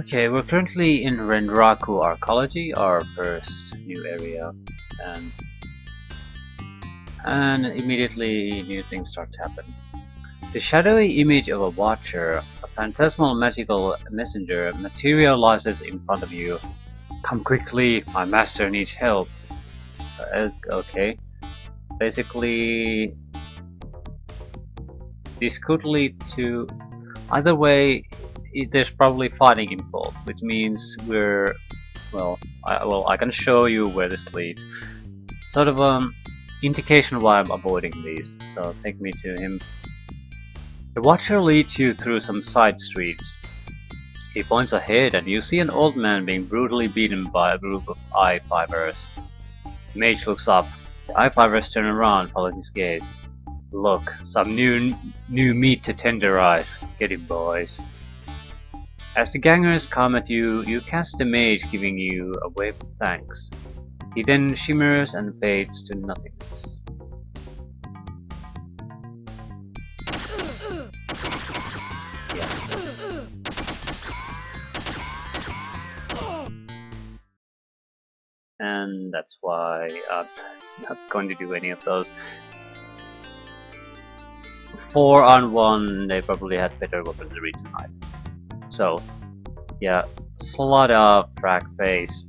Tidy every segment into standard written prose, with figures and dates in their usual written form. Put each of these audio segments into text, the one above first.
Okay, we're currently in Renraku Archaeology, our first new area, and immediately new things start to happen. The shadowy image of a watcher, a phantasmal magical messenger, materializes in front of you. Come quickly, my master needs help. Okay, basically this could lead to either way. There's probably fighting involved, which means we're I can show you where this leads. Sort of indication why I'm avoiding these. So take me to him. The watcher leads you through some side streets. He points ahead and you see an old man being brutally beaten by a group of eye-fivers. The mage looks up. The eye-fivers turn around, following his gaze. Look, some new meat to tenderize. Get it, boys. As the gangers come at you, you catch the mage giving you a wave of thanks. He then shimmers and fades to nothingness. And that's why I'm not going to do any of those. 4-on-1, they probably had better weaponry tonight. So, yeah, slot of frag face.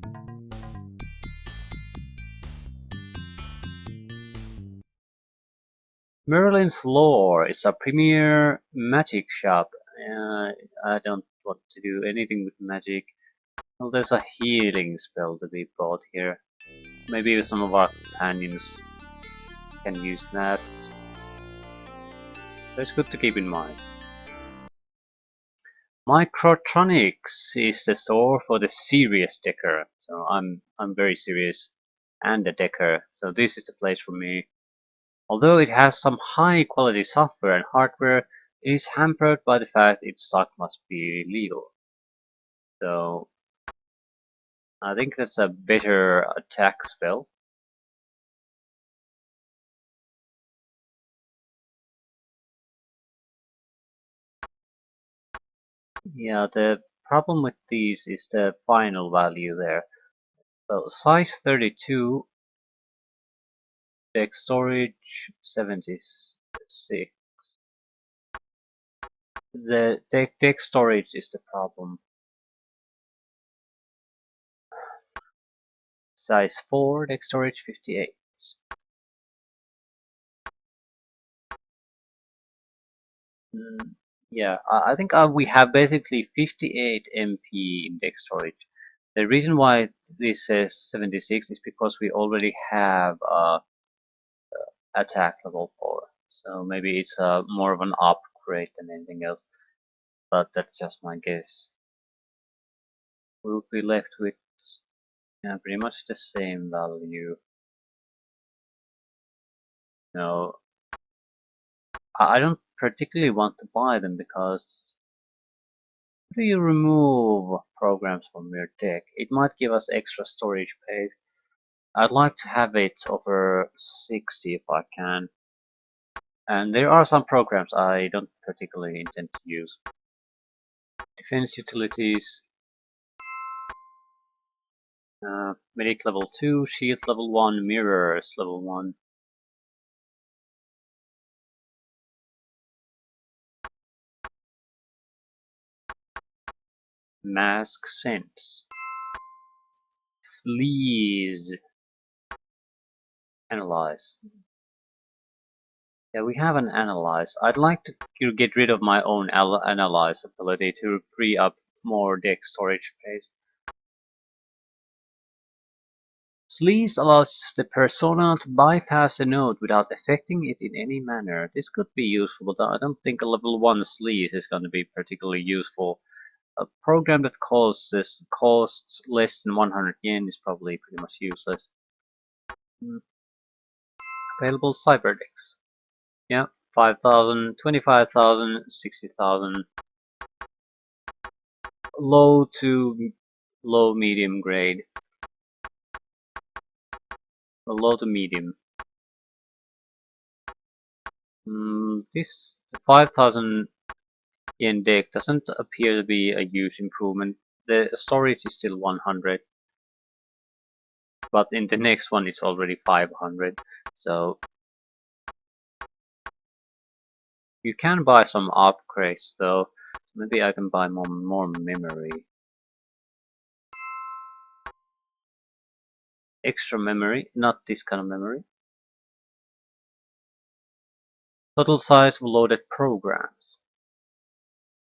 Merlin's Lore is a premier magic shop. I don't want to do anything with magic. Well, there's a healing spell to be bought here. Maybe some of our companions can use that. That's good to keep in mind. Microtronics is the store for the serious decker. So I'm very serious and a decker. So this is the place for me. Although it has some high quality software and hardware, it is hampered by the fact its stock must be legal. So I think that's a better attack spell. Yeah, the problem with these is the final value there. Well, size 32, deck storage 76. The deck storage is the problem. Size 4, deck storage 58. Yeah, I think we have basically 58 MP in deck storage. The reason why this says 76 is because we already have attack level 4. So maybe it's more of an upgrade than anything else. But that's just my guess. We'll be left with pretty much the same value. No, I don't particularly want to buy them because how do you remove programs from your deck? It might give us extra storage space. I'd like to have it over 60 if I can. And there are some programs I don't particularly intend to use. Defense utilities. Medic level 2, shield level 1, mirrors level 1. Mask sense. Sleaze. Analyze. Yeah, we have an analyze. I'd like to get rid of my own analyze ability to free up more deck storage space. Sleaze allows the persona to bypass a node without affecting it in any manner. This could be useful, but I don't think a level 1 sleaze is going to be particularly useful. A program that costs less than 100 yen is probably pretty much useless. Available cyber decks. Yeah, 5,000, 25,000, 60,000. Low to low medium grade. Low to medium. This 5,000 yen deck doesn't appear to be a huge improvement. the storage is still 100, but in the next one it's already 500. So you can buy some upgrades though. Maybe I can buy more memory. Extra memory, not this kind of memory. Total size of loaded programs.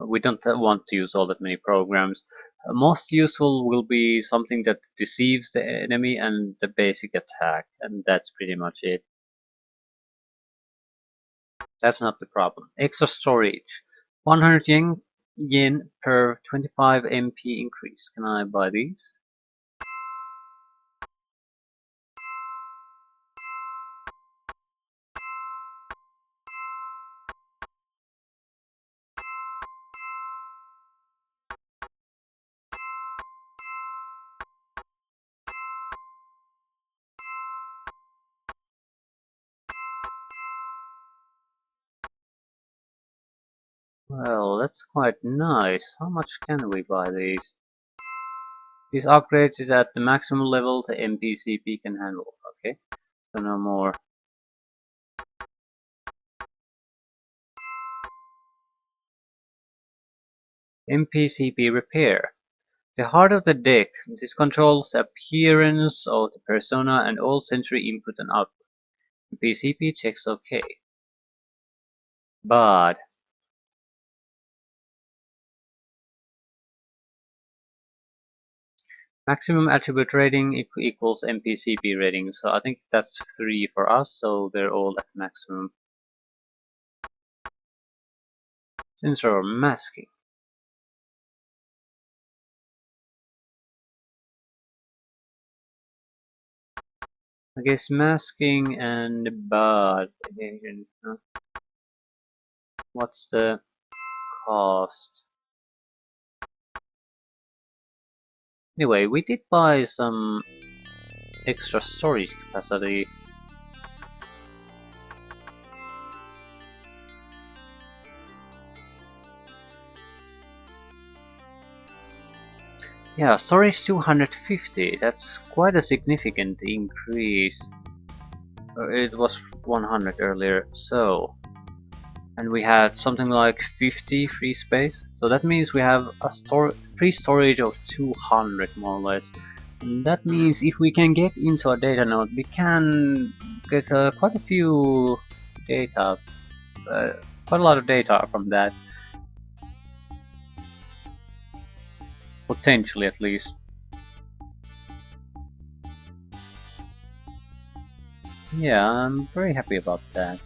We don't want to use all that many programs. Most useful will be something that deceives the enemy and the basic attack, and that's pretty much it. That's not the problem. Extra storage. 100 yen per 25 MP increase. Can I buy these? Well, that's quite nice. How much can we buy these? These upgrades is at the maximum level the MPCP can handle. Okay, so no more. MPCP repair. The heart of the deck. This controls the appearance of the persona and all sensory input and output. MPCP checks OK. But maximum attribute rating equals MPCP rating, so I think that's 3 for us, so they're all at maximum. Sensor masking. I guess masking and bad evasion. What's the cost? Anyway, we did buy some extra storage capacity. Yeah, storage 250, that's quite a significant increase. It was 100 earlier, so... And we had something like 50 free space, so that means we have a free storage of 200 more or less. And that means if we can get into a data node, we can get quite a few data, quite a lot of data from that. Potentially, at least. Yeah, I'm very happy about that.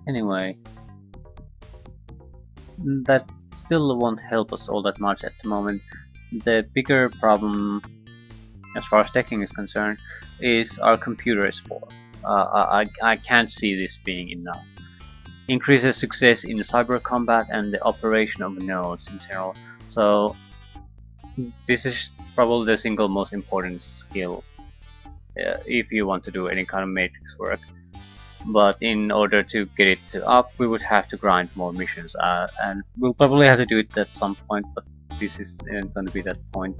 Anyway, that still won't help us all that much at the moment. The bigger problem, as far as decking is concerned, is our computer is full. I can't see this being enough. Increases success in cyber combat and the operation of nodes in general. So this is probably the single most important skill if you want to do any kind of matrix work. But in order to get it up, we would have to grind more missions, and we'll probably have to do it at some point, but this isn't going to be that point.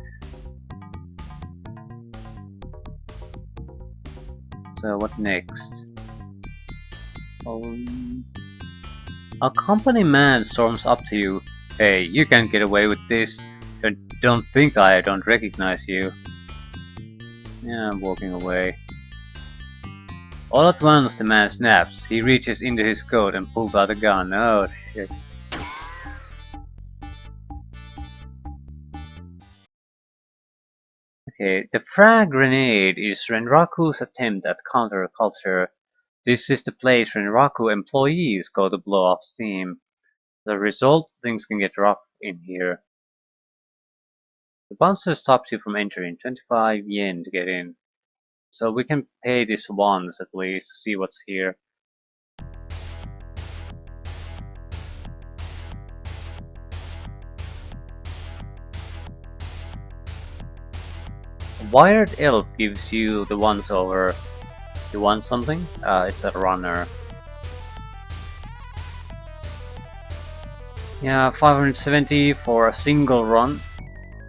So what next? A company man storms up to you. Hey, you can't get away with this. Don't think I don't recognize you. Yeah, I'm walking away. All at once the man snaps. He reaches into his coat and pulls out a gun. Oh shit. Okay, the frag grenade is Renraku's attempt at counterculture. This is the place Renraku employees go to blow off steam. As a result, things can get rough in here. The bouncer stops you from entering, 25 yen to get in. So we can pay this once at least to see what's here. A wired elf gives you the once over. You want something? It's a runner. Yeah, 570 for a single run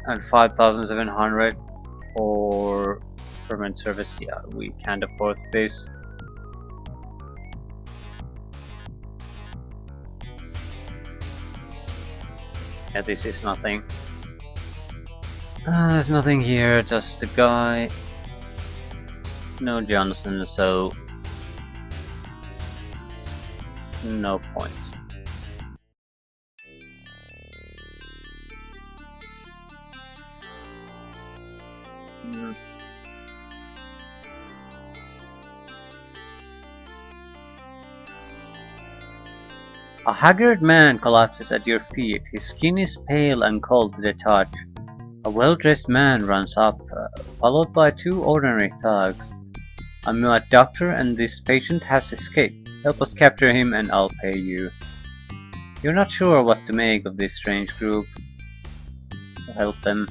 and 5,700 for permanent service. Yeah, we can't afford this. Yeah, this is nothing. There's nothing here, just a guy. No Johnson, so no point. Mm. A haggard man collapses at your feet. His skin is pale and cold to the touch. A well-dressed man runs up, followed by two ordinary thugs. I'm a doctor and this patient has escaped. Help us capture him and I'll pay you. You're not sure what to make of this strange group. Help them.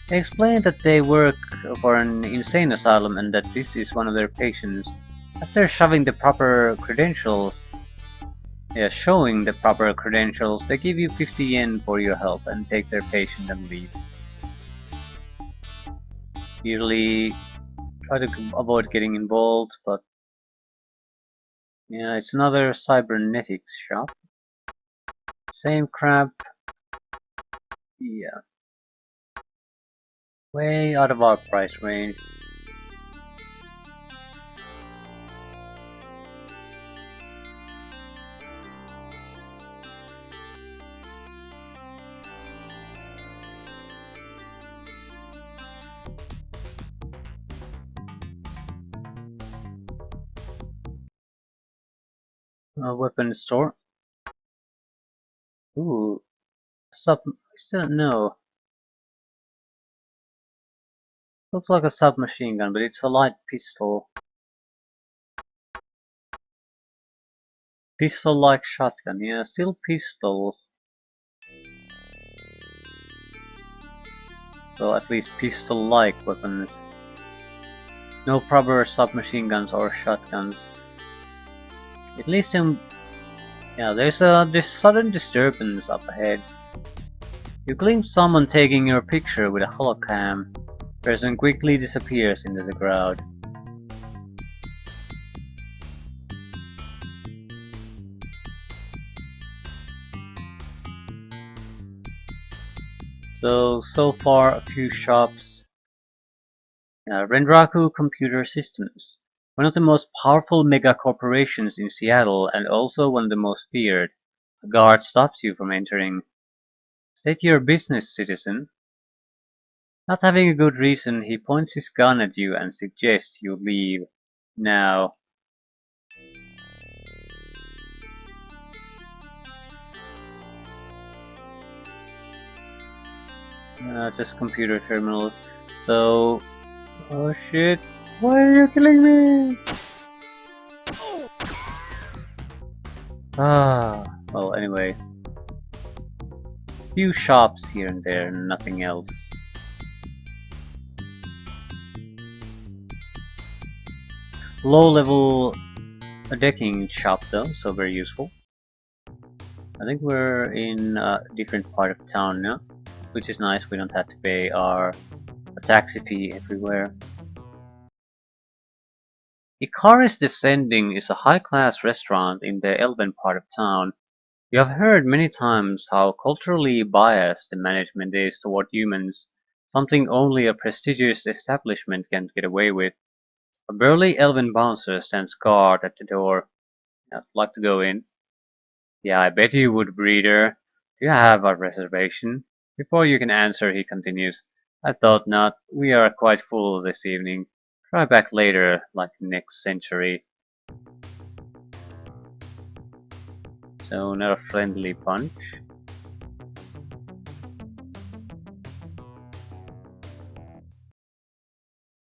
They explain that they work for an insane asylum and that this is one of their patients. After shoving the proper credentials, showing the proper credentials, they give you 50 yen for your help and take their patient and leave. Usually try to avoid getting involved, but yeah, it's another cybernetics shop. Same crap. Yeah, way out of our price range. Weapon store. Ooh, sub. Still no. Looks like a submachine gun, but it's a light pistol. Pistol-like shotgun. Yeah, still pistols. Well, at least pistol-like weapons. No proper submachine guns or shotguns. At least yeah, there's this sudden disturbance up ahead. You glimpse someone taking your picture with a holocam. Person quickly disappears into the crowd. So far a few shops. Renraku Computer Systems. One of the most powerful mega corporations in Seattle and also one of the most feared. A guard stops you from entering. State your business, citizen. Not having a good reason, he points his gun at you and suggests you leave. Now. Just computer terminals. So. Oh shit. Why are you killing me? Well, anyway. Few shops here and there, nothing else. Low level decking shop though, so very useful. I think we're in a different part of town now, which is nice. We don't have to pay a taxi fee everywhere. Ikari's Descending is a high-class restaurant in the elven part of town. You have heard many times how culturally biased the management is toward humans, something only a prestigious establishment can get away with. A burly elven bouncer stands guard at the door. I'd like to go in. Yeah, I bet you would, breeder. Do you have a reservation? Before you can answer, he continues. I thought not. We are quite full this evening. Try back later, like next century. So, not a friendly punch.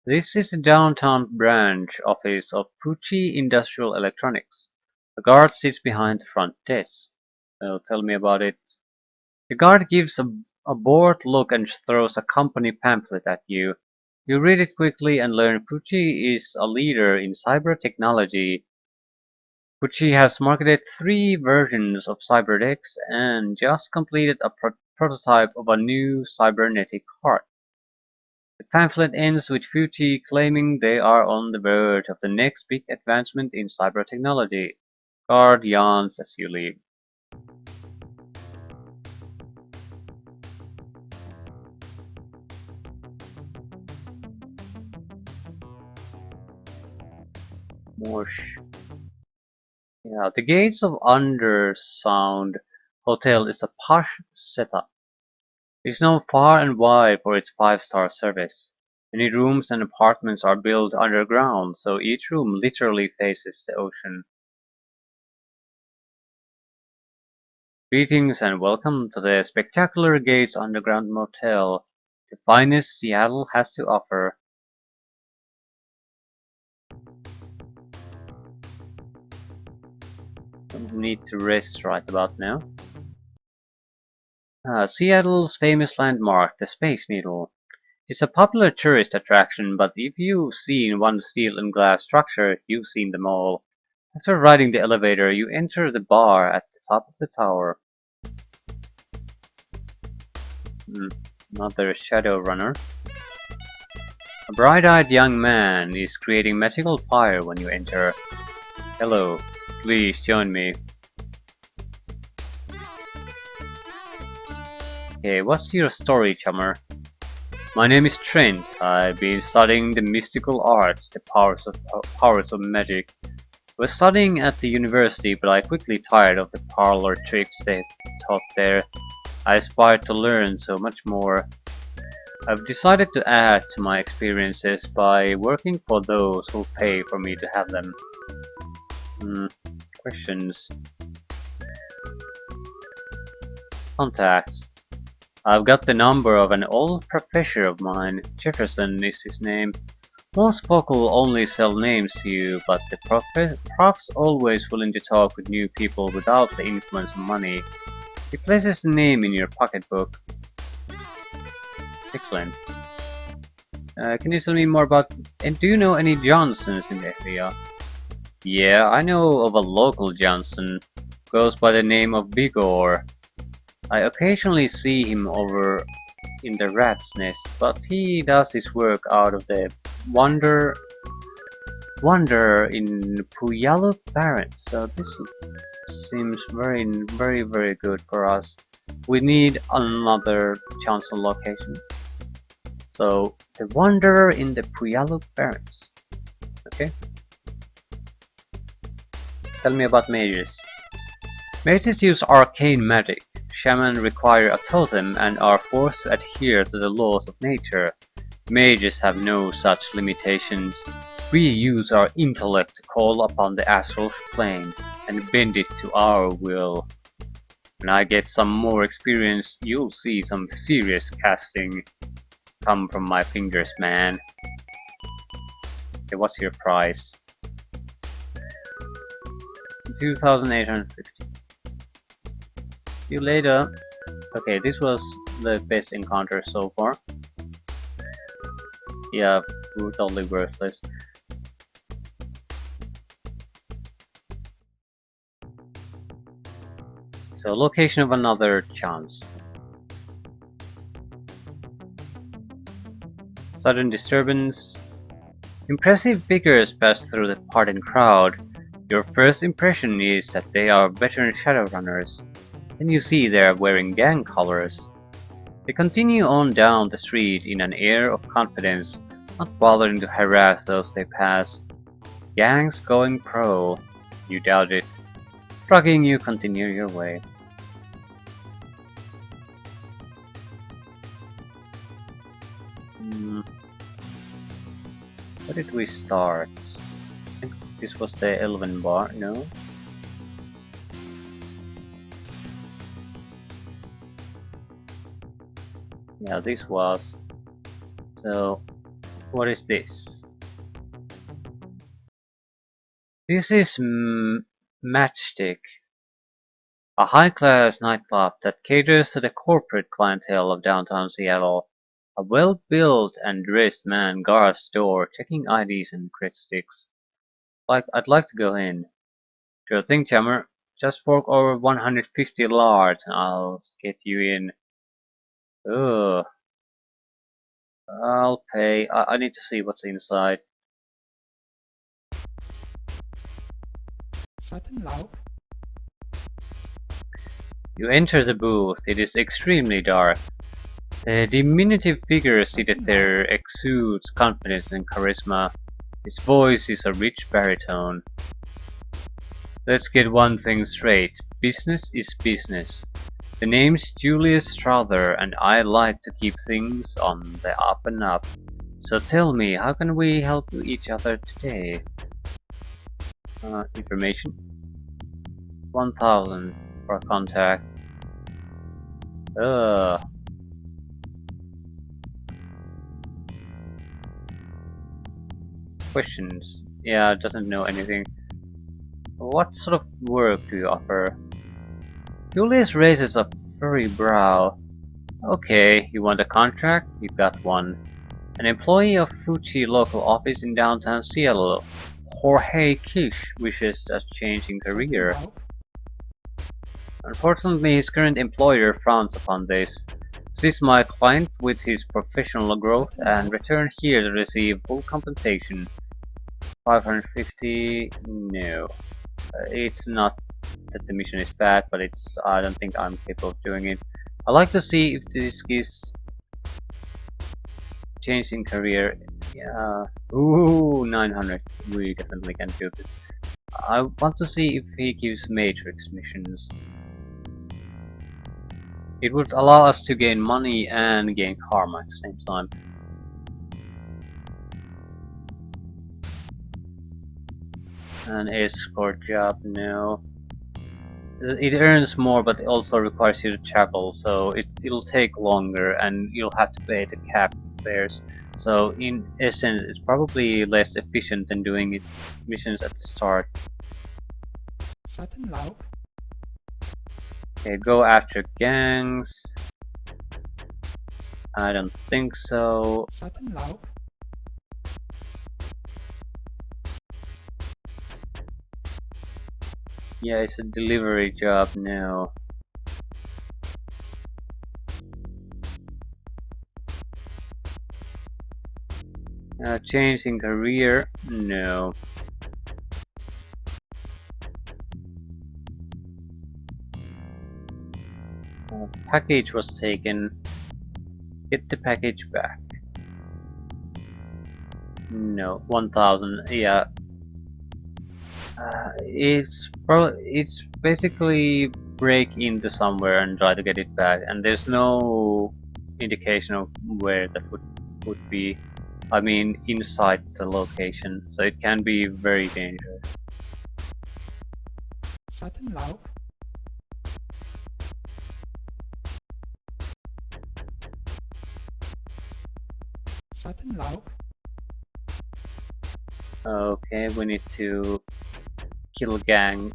This is the downtown branch office of Fuji Industrial Electronics. A guard sits behind the front desk. So, tell me about it. The guard gives a bored look and throws a company pamphlet at you. You read it quickly and learn Fuji is a leader in cyber technology. Gucci has marketed 3 versions of CyberDex and just completed a prototype of a new cybernetic heart. The pamphlet ends with Gucci claiming they are on the verge of the next big advancement in cyber technology. Guard yawns as you leave. Morsh. Yeah, the Gates of Undersound Hotel is a posh setup. It's known far and wide for its 5-star service. Many rooms and apartments are built underground, so each room literally faces the ocean. Greetings and welcome to the spectacular Gates Underground Motel, the finest Seattle has to offer. Don't need to rest right about now. Seattle's famous landmark, the Space Needle. It's a popular tourist attraction, but if you've seen one steel and glass structure, you've seen them all. After riding the elevator, you enter the bar at the top of the tower. Another Shadowrunner. A bright-eyed young man is creating magical fire when you enter. Hello, please join me. Okay, what's your story, chummer? My name is Trent. I've been studying the mystical arts, the powers of magic. Was studying at the university, but I quickly tired of the parlor tricks they taught there. I aspired to learn so much more. I've decided to add to my experiences by working for those who pay for me to have them. Questions. Contacts. I've got the number of an old professor of mine. Jefferson is his name. Most folk will only sell names to you, but the prof's always willing to talk with new people without the influence of money. He places the name in your pocketbook. Excellent. Can you tell me more about... And do you know any Johnsons in the area? Yeah, I know of a local Johnson. Goes by the name of Bigor. I occasionally see him over in the rat's nest, but he does his work out of the Wonder in Puyallup Barrens. So this seems very good for us. We need another Johnson location. So the Wanderer in the Puyallup Barrens. Okay. Tell me about mages. Mages use arcane magic. Shaman require a totem and are forced to adhere to the laws of nature. Mages have no such limitations. We use our intellect to call upon the astral plane and bend it to our will. When I get some more experience, you'll see some serious casting come from my fingers, man. Okay, what's your price? 2,850. See you later. Okay, this was the best encounter so far. Yeah, totally worthless. So, location of another chance. Sudden disturbance. Impressive figures pass through the parting crowd. Your first impression is that they are veteran Shadowrunners. Then you see they are wearing gang colors. They continue on down the street in an air of confidence, not bothering to harass those they pass. Gangs going pro. You doubt it. Shrugging, you continue your way. Where did we start? I think this was the Elven Bar, no? Yeah, this was. So, what is this? This is Matchstick, a high-class nightclub that caters to the corporate clientele of downtown Seattle. A well-built and dressed man guards the door, checking IDs and crit sticks. I'd like to go in. Sure thing, Chammer. Just fork over 150 large and I'll get you in. Ugh. I'll pay. I need to see what's inside. You enter the booth. It is extremely dark. The diminutive figure seated there exudes confidence and charisma. His voice is a rich baritone. Let's get one thing straight. Business is business. The name's Julius Strother and I like to keep things on the up and up. So tell me, how can we help each other today? Information. 1000 for contact. Questions. Yeah, doesn't know anything. What sort of work do you offer? Julius raises a furry brow. Okay, you want a contract? You've got one. An employee of Fuji local office in downtown Seattle, Jorge Kish, wishes a change in career. Unfortunately, his current employer frowns upon this. Assist my client with his professional growth and return here to receive full compensation. 550? No. It's not that the mission is bad, but I don't think I'm capable of doing it. I'd like to see if this gives change in career. Yeah. Ooh, 900. We definitely can do this. I want to see if he gives matrix missions. It would allow us to gain money and gain karma at the same time. An escort job, no. It earns more, but it also requires you to travel, so it'll take longer, and you'll have to pay the cab fares. So in essence, it's probably less efficient than doing it missions at the start. Okay, go after gangs. I don't think so. Yeah, it's a delivery job now. Change in career? No. Package was taken. Get the package back. No, 1000. Yeah. It's basically break into somewhere and try to get it back, and there's no indication of where that would be. I mean, inside the location, so it can be very dangerous. Okay, we need to kill gangers.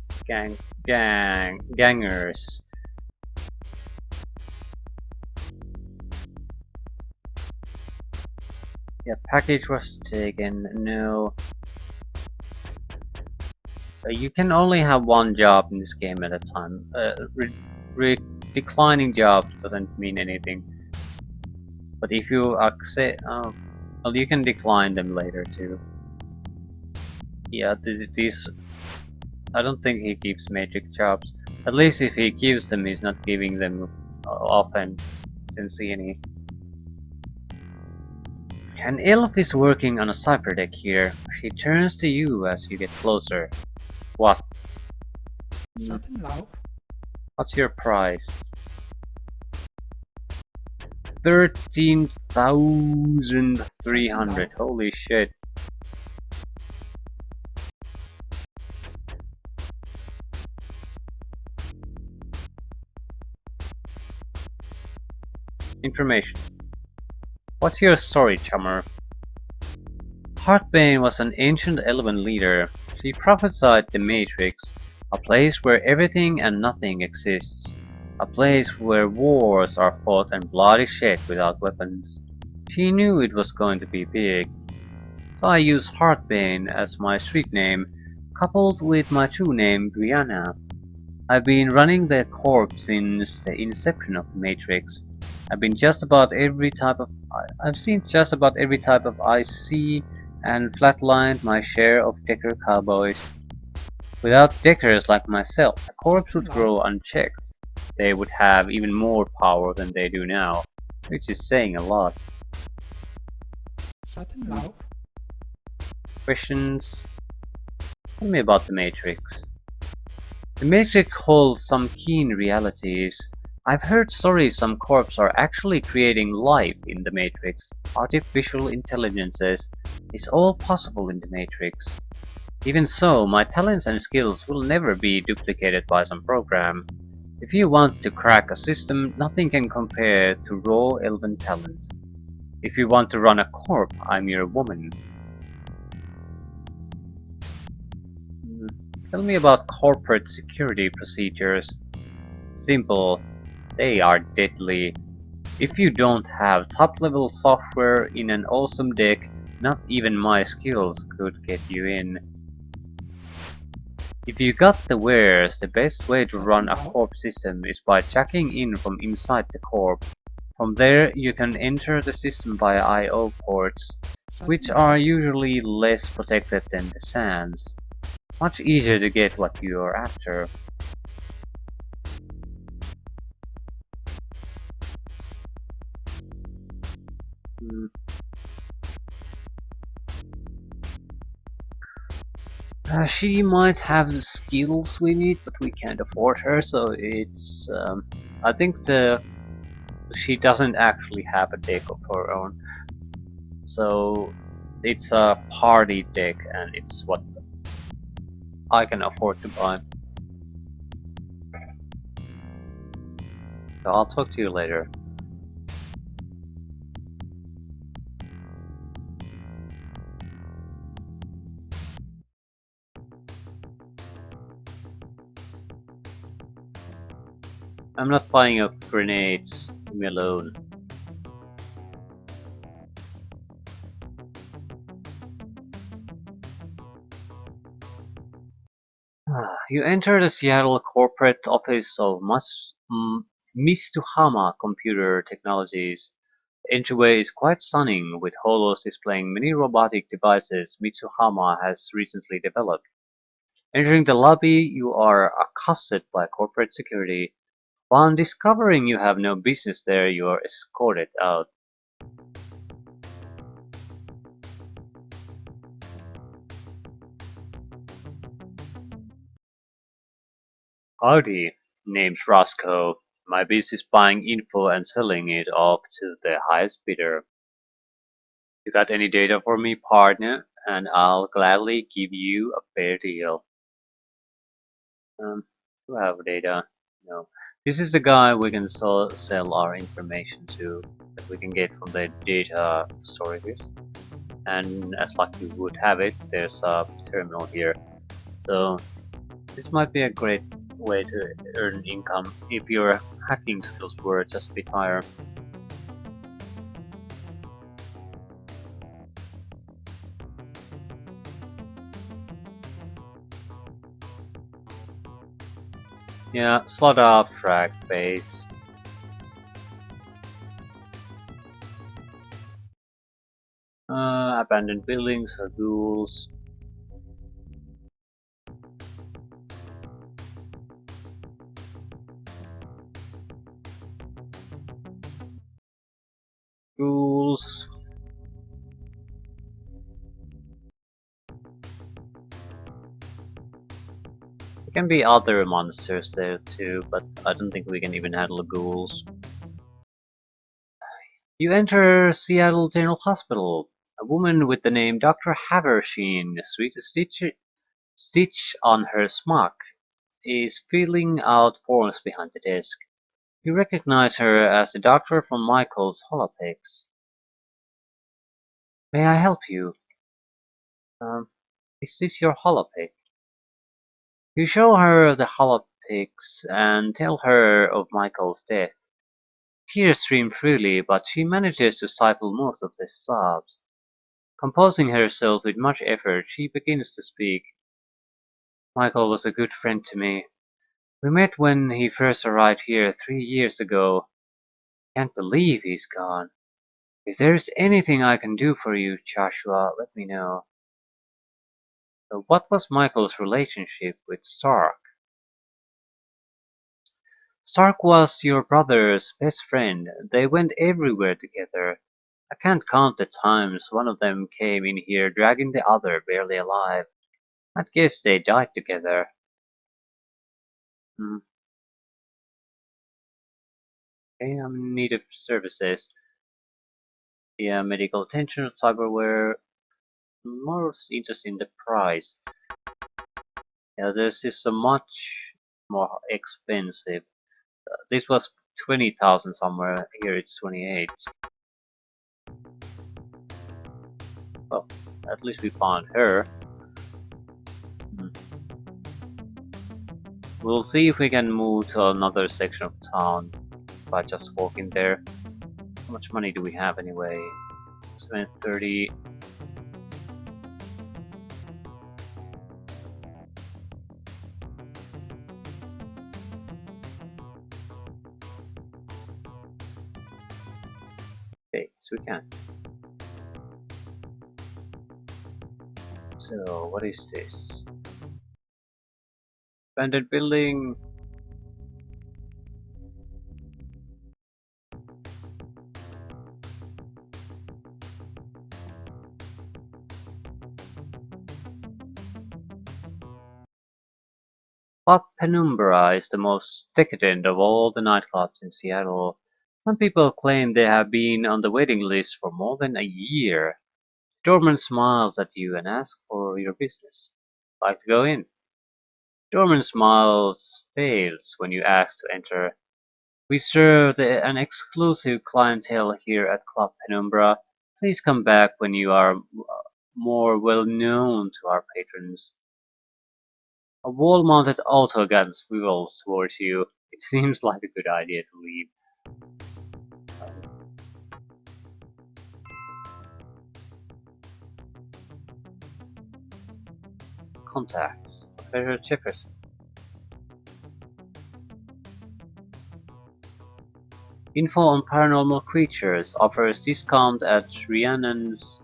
Yeah, package was taken. No. You can only have one job in this game at a time. Declining jobs doesn't mean anything. But if you accept, well, you can decline them later too. Yeah, these. I don't think he gives magic jobs. At least if he gives them, he's not giving them often. Didn't see any. An elf is working on a cipher deck here. She turns to you as you get closer. What? What's your price? 13,300. Holy shit. Information. What's your story, chummer? Heartbane was an ancient elven leader. She prophesied the Matrix, a place where everything and nothing exists. A place where wars are fought and blood is shed without weapons. She knew it was going to be big. So I used Heartbane as my street name, coupled with my true name, Brianna. I've been running the corp since the inception of the Matrix. I've seen just about every type of IC and flatlined my share of Decker cowboys. Without Deckers like myself, the corps would grow unchecked. They would have even more power than they do now, which is saying a lot. Questions? Tell me about the Matrix. The Matrix holds some keen realities. I've heard stories some corps are actually creating life in the Matrix. Artificial intelligences is all possible in the Matrix. Even so, my talents and skills will never be duplicated by some program. If you want to crack a system, nothing can compare to raw elven talent. If you want to run a corp, I'm your woman. Tell me about corporate security procedures. Simple. They are deadly. If you don't have top-level software in an awesome deck, not even my skills could get you in. If you got the wares, the best way to run a corp system is by checking in from inside the corp. From there, you can enter the system via I/O ports, which are usually less protected than the SANs. Much easier to get what you are after. She might have the skills we need, but we can't afford her, so it's... I think she doesn't actually have a deck of her own. So it's a party deck, and it's what I can afford to buy. So I'll talk to you later. I'm not buying up grenades. Leave me alone. You enter the Seattle corporate office of Mitsuhama Computer Technologies. The entryway is quite stunning, with holos displaying many robotic devices Mitsuhama has recently developed. Entering the lobby, you are accosted by corporate security. Upon discovering you have no business there, you are escorted out. Howdy, name's Roscoe. My business is buying info and selling it off to the highest bidder. You got any data for me, partner? And I'll gladly give you a fair deal. You have data. No. This is the guy we can sell our information to, that we can get from the data storage. And as luck you would have it, there's a terminal here. So this might be a great way to earn income if your hacking skills were just a bit higher. Yeah, slot off frag base. Abandoned buildings or ghouls. Ghouls. There can be other monsters there too, but I don't think we can even handle ghouls. You enter Seattle General Hospital. A woman with the name Dr. Haversheen, sweet stitch on her smock, is filling out forms behind the desk. You recognize her as the doctor from Michael's Holopex. May I help you? Is this your Holopex? You show her the Holopex and tell her of Michael's death. Tears stream freely, but she manages to stifle most of the sobs. Composing herself with much effort, she begins to speak. Michael was a good friend to me. We met when he first arrived here 3 years ago. Can't believe he's gone. If there's anything I can do for you, Joshua, let me know. So what was Michael's relationship with Stark? Stark was your brother's best friend. They went everywhere together. I can't count the times one of them came in here dragging the other barely alive. I'd guess they died together. Hmm. Okay, I'm in need of services. Yeah, medical attention, cyberware. More interested in the price. Yeah, this is a much more expensive. This was 20,000 somewhere. Here it's 28. Well, at least we found her. Hmm. We'll see if we can move to another section of town by just walking there. How much money do we have anyway? 730. Okay, so we can. So, what is this? Abandoned building. Club Penumbra is the most decadent of all the nightclubs in Seattle. Some people claim they have been on the waiting list for more than a year. The doorman smiles at you and asks for your business. Like to go in? Doorman smiles fails when you ask to enter. We serve an exclusive clientele here at Club Penumbra. Please come back when you are more well known to our patrons. A wall-mounted autogun swivels towards you. It seems like a good idea to leave. Contacts. Professor Jefferson. Info on paranormal creatures. Offers discount at Rhiannon's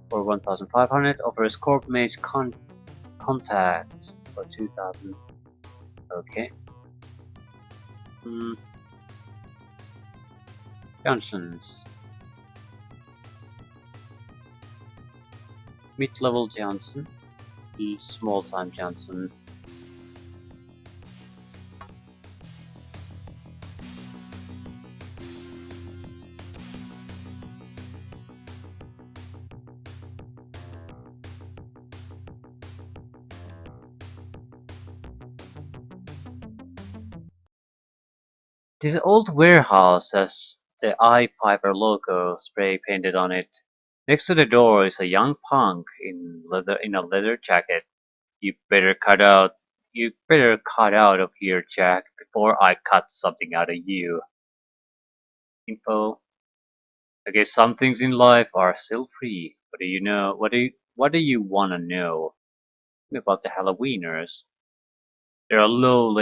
for 1,500. Offers Corp Mage contacts for 2,000. Okay. Hmm. Johnsons. Mid-level Johnson. Small-time Johnson. This old warehouse has the iFiber logo spray painted on it. Next to the door is a young punk in a leather jacket. You better cut out you better cut out of here, Jack, before I cut something out of you. Info. I guess some things in life are still free. What do you know? What do you wanna know about the Halloweeners? They're a low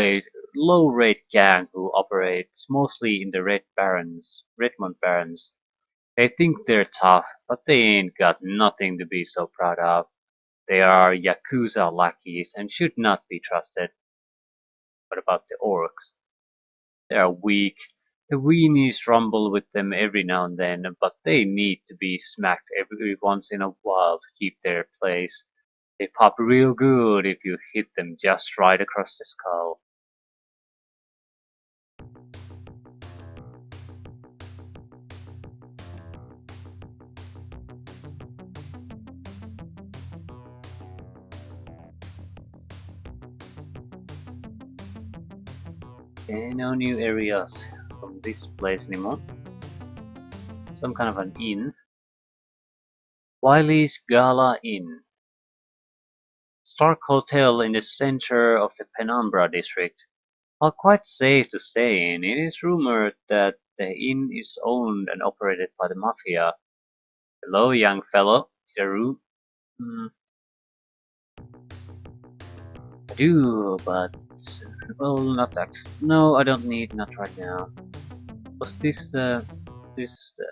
rate gang who operates mostly in the Redmond Barrens. They think they're tough, but they ain't got nothing to be so proud of. They are Yakuza lackeys and should not be trusted. What about the orcs? They are weak. The weenies rumble with them every now and then, but they need to be smacked every once in a while to keep their place. They pop real good if you hit them just right across the skull. Okay, no new areas from this place anymore. Some kind of an inn. Wiley's Gala Inn. Stark Hotel in the center of the Penumbra district. While quite safe to stay in, it is rumored that the inn is owned and operated by the Mafia. Hello, young fellow. Need a room? Hmm. I do, but well, not that. No, I don't need, not right now. Was this the? This is the.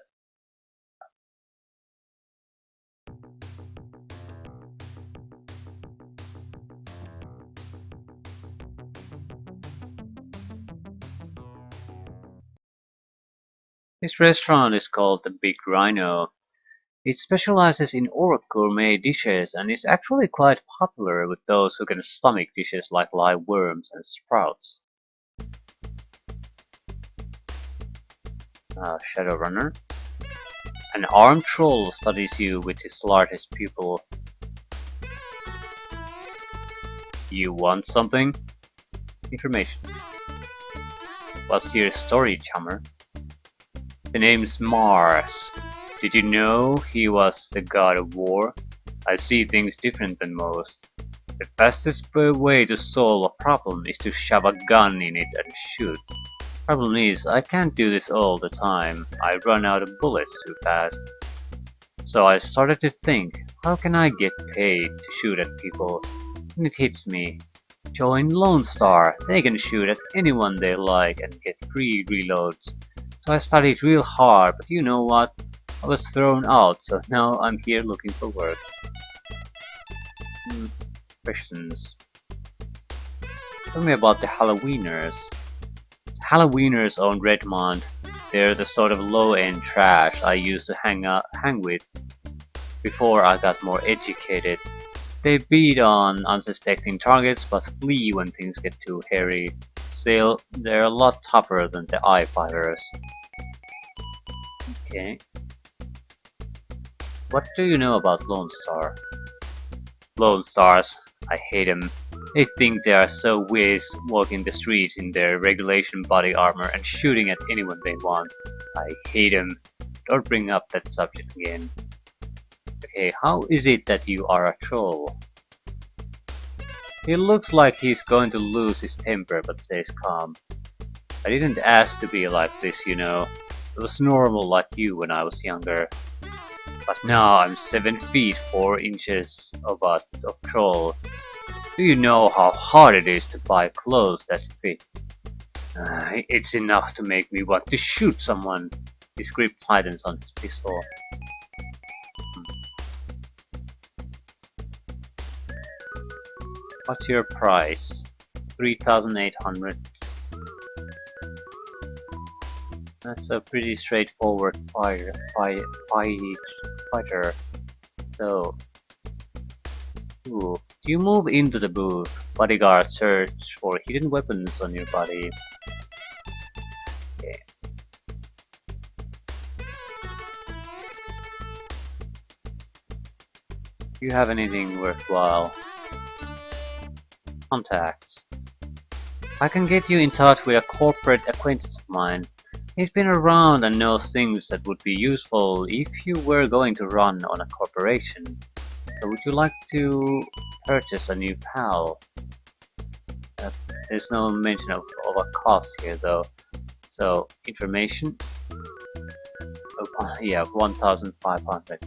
This restaurant is called the Big Rhino. It specializes in orc gourmet dishes and is actually quite popular with those who can stomach dishes like live worms and sprouts. Shadowrunner. An armed troll studies you with his largest pupil. You want something? Information. What's your story, chummer? The name's Mars. Did you know he was the god of war? I see things different than most. The fastest way to solve a problem is to shove a gun in it and shoot. Problem is, I can't do this all the time. I run out of bullets too fast. So I started to think, how can I get paid to shoot at people? And it hits me. Join Lone Star. They can shoot at anyone they like and get free reloads. So I studied real hard, but you know what? I was thrown out, so now I'm here looking for work. Questions. Tell me about the Halloweeners. Halloweeners own Redmond. They're the sort of low-end trash I used to hang with before I got more educated. They beat on unsuspecting targets but flee when things get too hairy. Still, they're a lot tougher than the Eye Fighters. Okay. What do you know about Lone Star? Lone Stars. I hate them. They think they are so whiz, walking the streets in their regulation body armor and shooting at anyone they want. I hate them. Don't bring up that subject again. Okay, how is it that you are a troll? He looks like he's going to lose his temper but stays calm. I didn't ask to be like this, you know. It was normal like you when I was younger. But now I'm 7 feet 4 inches of troll. Do you know how hard it is to buy clothes that fit? It's enough to make me want to shoot someone. His grip tightens on his pistol. What's your price? 3,800. That's a pretty straightforward fighter. So, do you move into the booth? Bodyguard search for hidden weapons on your body. Okay. Do you have anything worthwhile? Contacts. I can get you in touch with a corporate acquaintance of mine. He's been around and knows things that would be useful if you were going to run on a corporation. So would you like to purchase a new PAL? There's no mention of a cost here though. So, information? Oh, yeah, 1,500.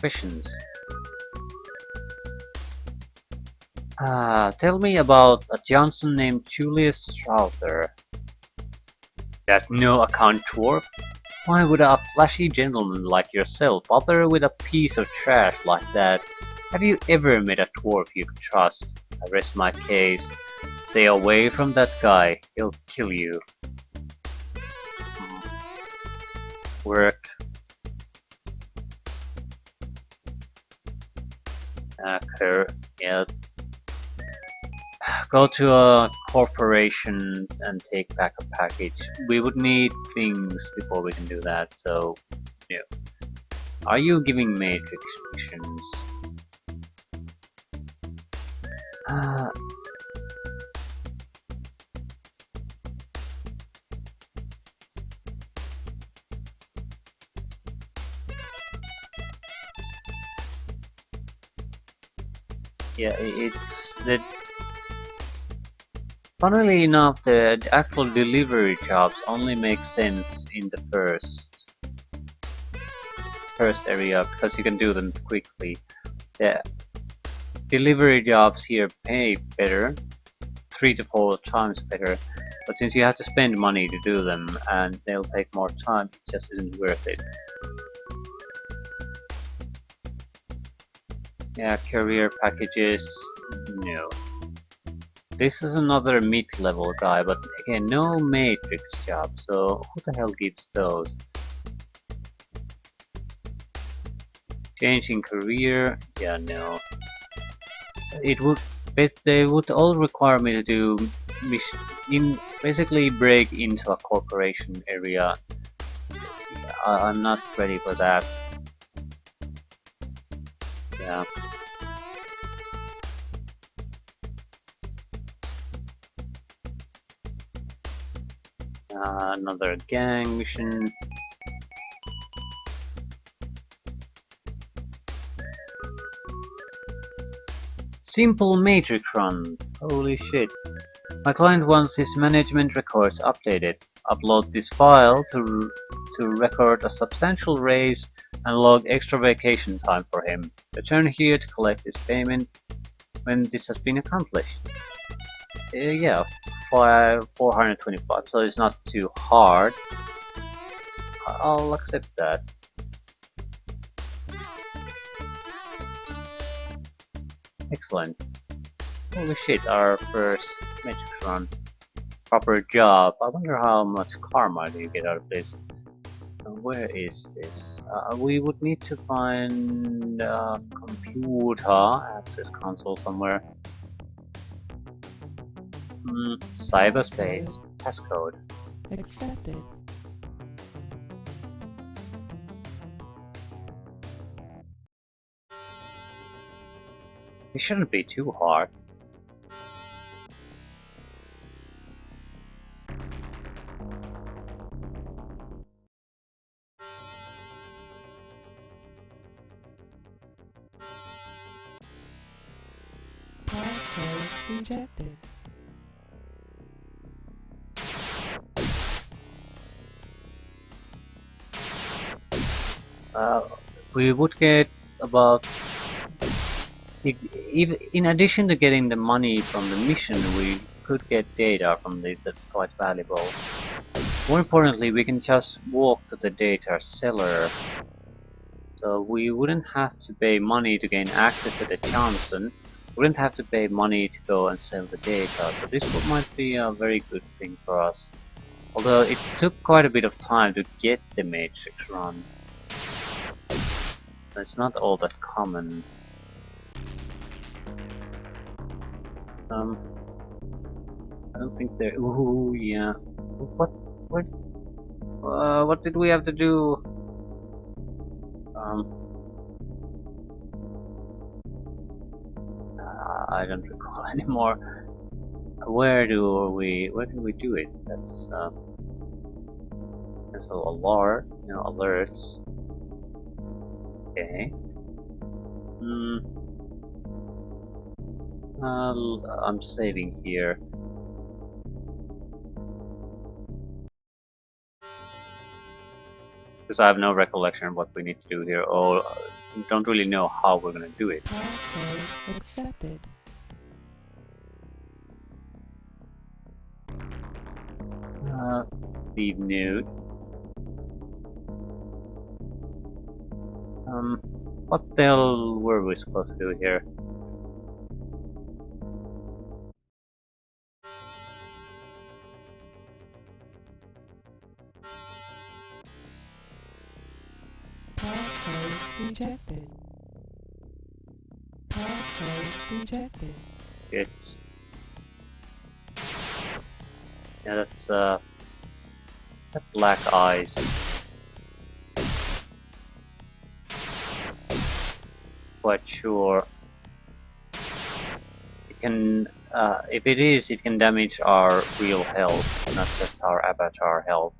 Questions? Tell me about a Johnson named Julius Strother. That no-account dwarf? Why would a flashy gentleman like yourself bother with a piece of trash like that? Have you ever met a dwarf you could trust? I rest my case. Stay away from that guy, he'll kill you. Work. Yeah. Go to a corporation and take back a package. We would need things before we can do that, so yeah. Are you giving matrix missions? Yeah, it's that. Funnily enough, the actual delivery jobs only make sense in the first area because you can do them quickly. The delivery jobs here pay better, 3 to 4 times better, but since you have to spend money to do them and they'll take more time, it just isn't worth it. Yeah, career packages, no. This is another mid-level guy, but again, no matrix job, so who the hell gives those? Changing career, yeah, no. They would all require me to do basically break into a corporation area. I'm not ready for that. Yeah. Another gang mission. Simple matrix run. Holy shit. My client wants his management records updated. Upload this file to record a substantial raise and log extra vacation time for him. Return here to collect his payment when this has been accomplished. Yeah, 425, so it's not too hard. I'll accept that. Excellent. Holy shit, our first matrix run. Proper job. I wonder how much karma do you get out of this. Where is this? We would need to find a computer access console somewhere. Cyberspace. Passcode. Accepted. It shouldn't be too hard. Passcode rejected. We would get about... in addition to getting the money from the mission, we could get data from this that's quite valuable. More importantly, we can just walk to the data seller. So we wouldn't have to pay money to gain access to the Johnson. We wouldn't have to pay money to go and sell the data. So this might be a very good thing for us. Although it took quite a bit of time to get the matrix run. It's not all that common. I don't think there. Ooh, yeah. What did we have to do? I don't recall anymore. Where do we do it? That's cancel alert. No alerts. Okay. I'm saving here. Because I have no recollection of what we need to do here, or don't really know how we're gonna do it. Passcode accepted. Leave nude. What the hell were we supposed to do here? Passcode rejected. Passcode rejected. Good. Yeah, that's that black eyes. Quite sure. It can, if it is, it can damage our real health, not just our avatar health.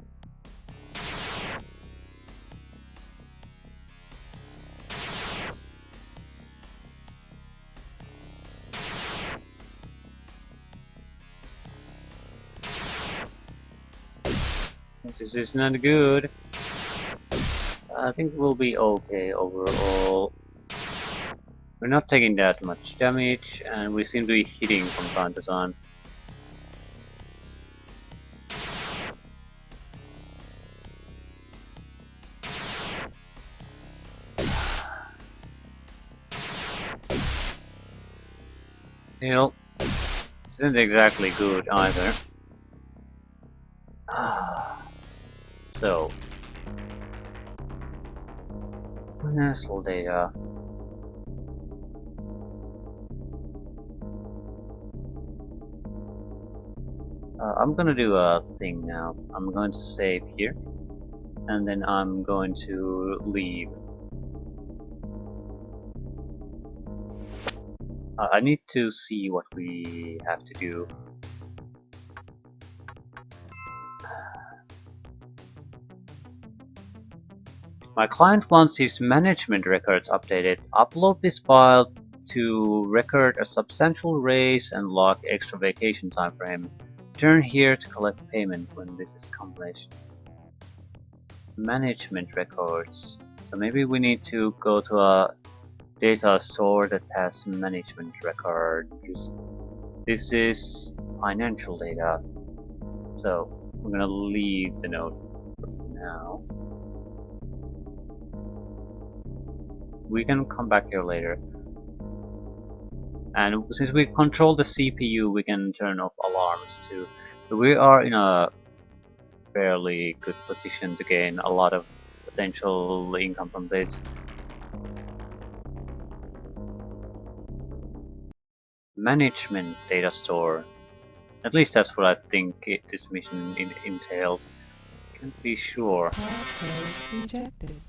This is not good. I think we'll be okay overall. We're not taking that much damage, and we seem to be hitting from time to time. You know, this isn't exactly good either. So, financial data. I'm gonna do a thing now. I'm going to save here, and then I'm going to leave. I need to see what we have to do. My client wants his management records updated. Upload this file to record a substantial raise and log extra vacation time for him. Return here to collect payment when this is completed. Management records. So maybe we need to go to a data store that has management records. This is financial data. So we're gonna leave the node for now. We can come back here later. And since we control the CPU, we can turn off alarms too. So we are in a fairly good position to gain a lot of potential income from this. Management data store. At least that's what I think this mission entails. Can't be sure. Password rejected.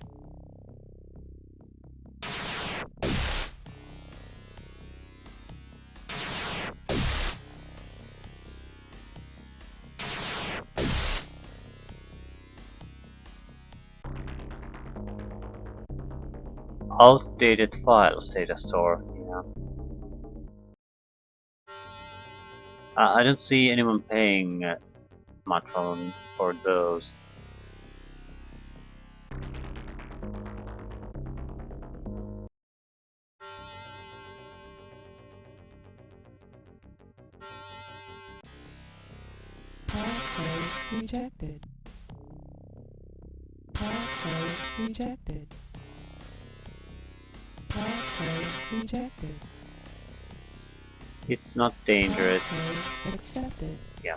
Outdated files data store. Yeah. I don't see anyone paying much for those. Password rejected. Password rejected. Password rejected. It's not dangerous. Password accepted. Yeah.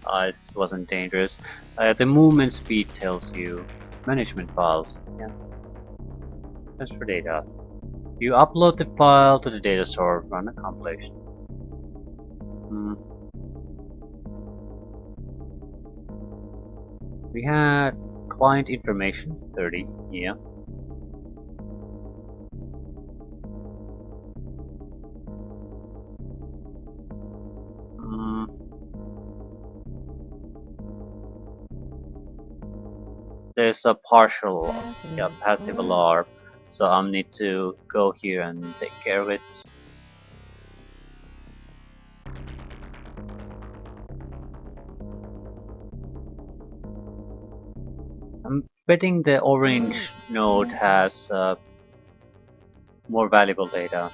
It wasn't dangerous. The movement speed tells you. Management files. Yeah. That's for data. You upload the file to the data store, run a compilation. We had client information, 30, yeah. There's a partial, yeah, passive alarm, so I need to go here and take care of it. I'm betting the orange node has more valuable data.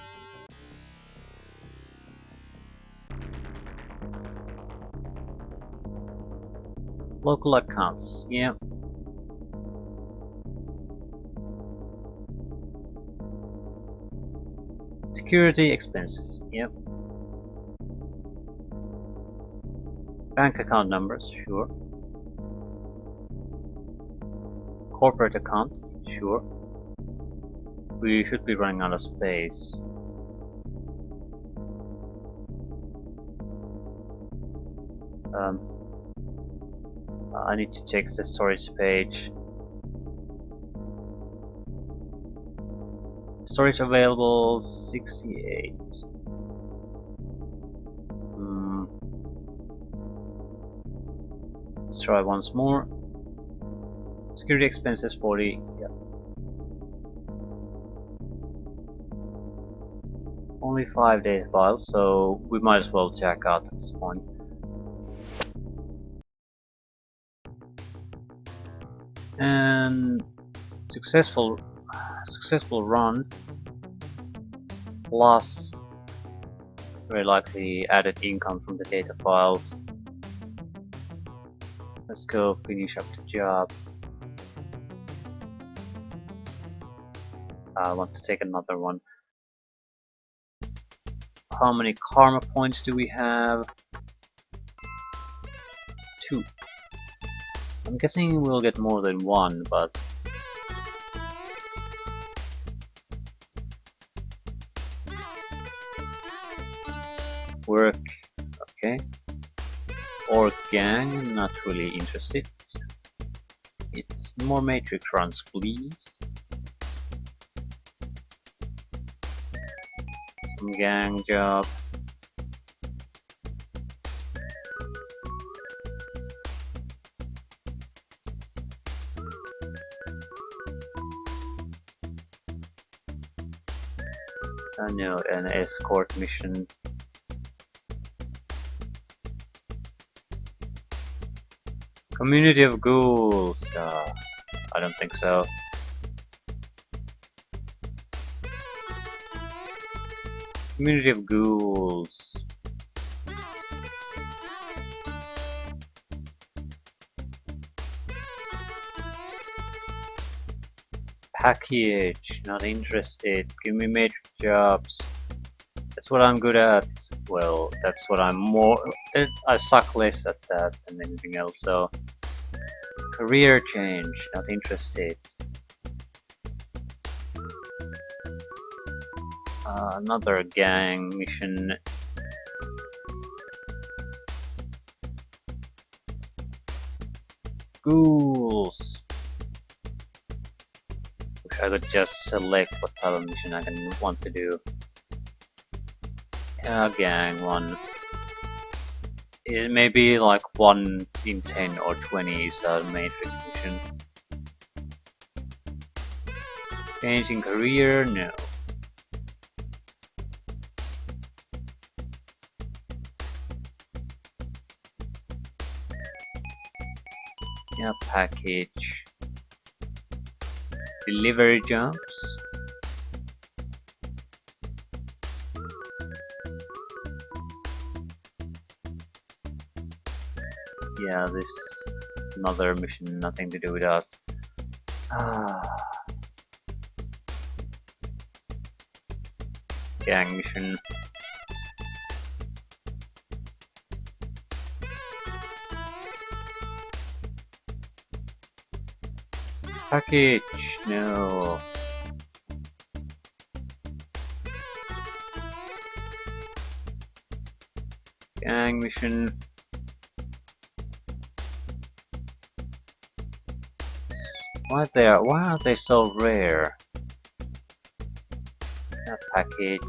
Local accounts, yeah. Security expenses, yep. Bank account numbers, sure. Corporate account, sure. We should be running out of space. I need to check the storage page. Storage available 68. Let's try once more. Security expenses 40. Yeah. Only 5 data files, so we might as well check out at this point. And successful run. plus very likely added income from the data files. Let's go finish up the job. I want to take another one. How many karma points do we have? 2. I'm guessing we'll get more than 1, but work, okay. Or gang, not really interested. It's more matrix runs, please. Some gang job. No, an escort mission. Community of ghouls. I don't think so. Community of ghouls. Package. Not interested. Give me major jobs. That's what I'm good at. Well, that's what I'm more. I suck less at that than anything else. So, career change. Not interested. Another gang mission. Ghouls. Wish I could just select what type of mission I can want to do. Gang one. It may be like 1 in 10 or 20 is a matrix mission. Changing career? No. Yeah, package. Delivery jobs. Yeah, this another mission, nothing to do with us. Gang mission. Package, no. Gang mission. Why are they so rare? That package.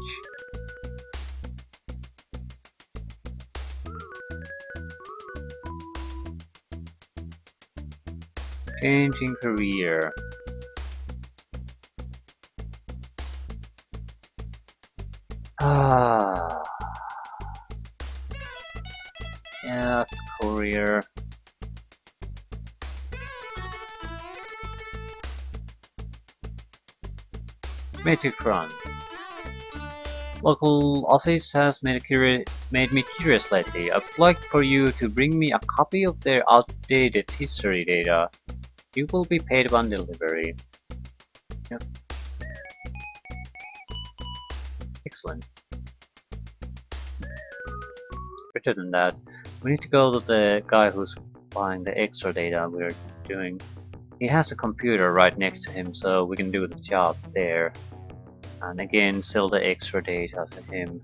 Changing career. Yeah, career. Magic Run. Local office has made me curious lately. I'd like for you to bring me a copy of their outdated history data. You will be paid upon delivery. Yep. Excellent. Better than that, we need to go to the guy who's buying the extra data we're doing. He has a computer right next to him, so we can do the job there. And again, sell the extra data to him.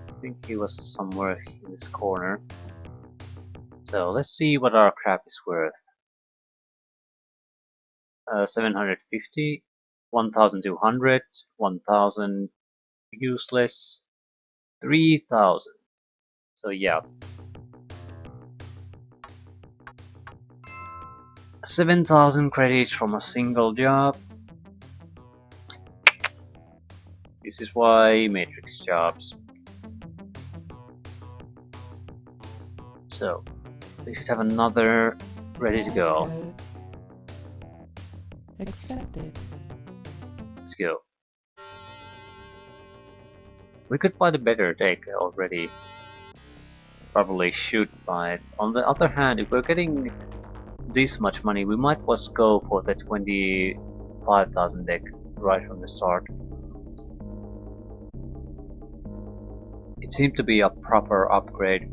I think he was somewhere in this corner. So let's see what our crap is worth. 750, 1200, 1000, useless, 3000. So yeah. 7000 credits from a single job. This is why matrix jobs. So we should have another ready to go. Accepted. We could find a better deck already. Probably should buy it. On the other hand, if we're getting this much money, we might just go for the 25,000 deck right from the start. It seemed to be a proper upgrade.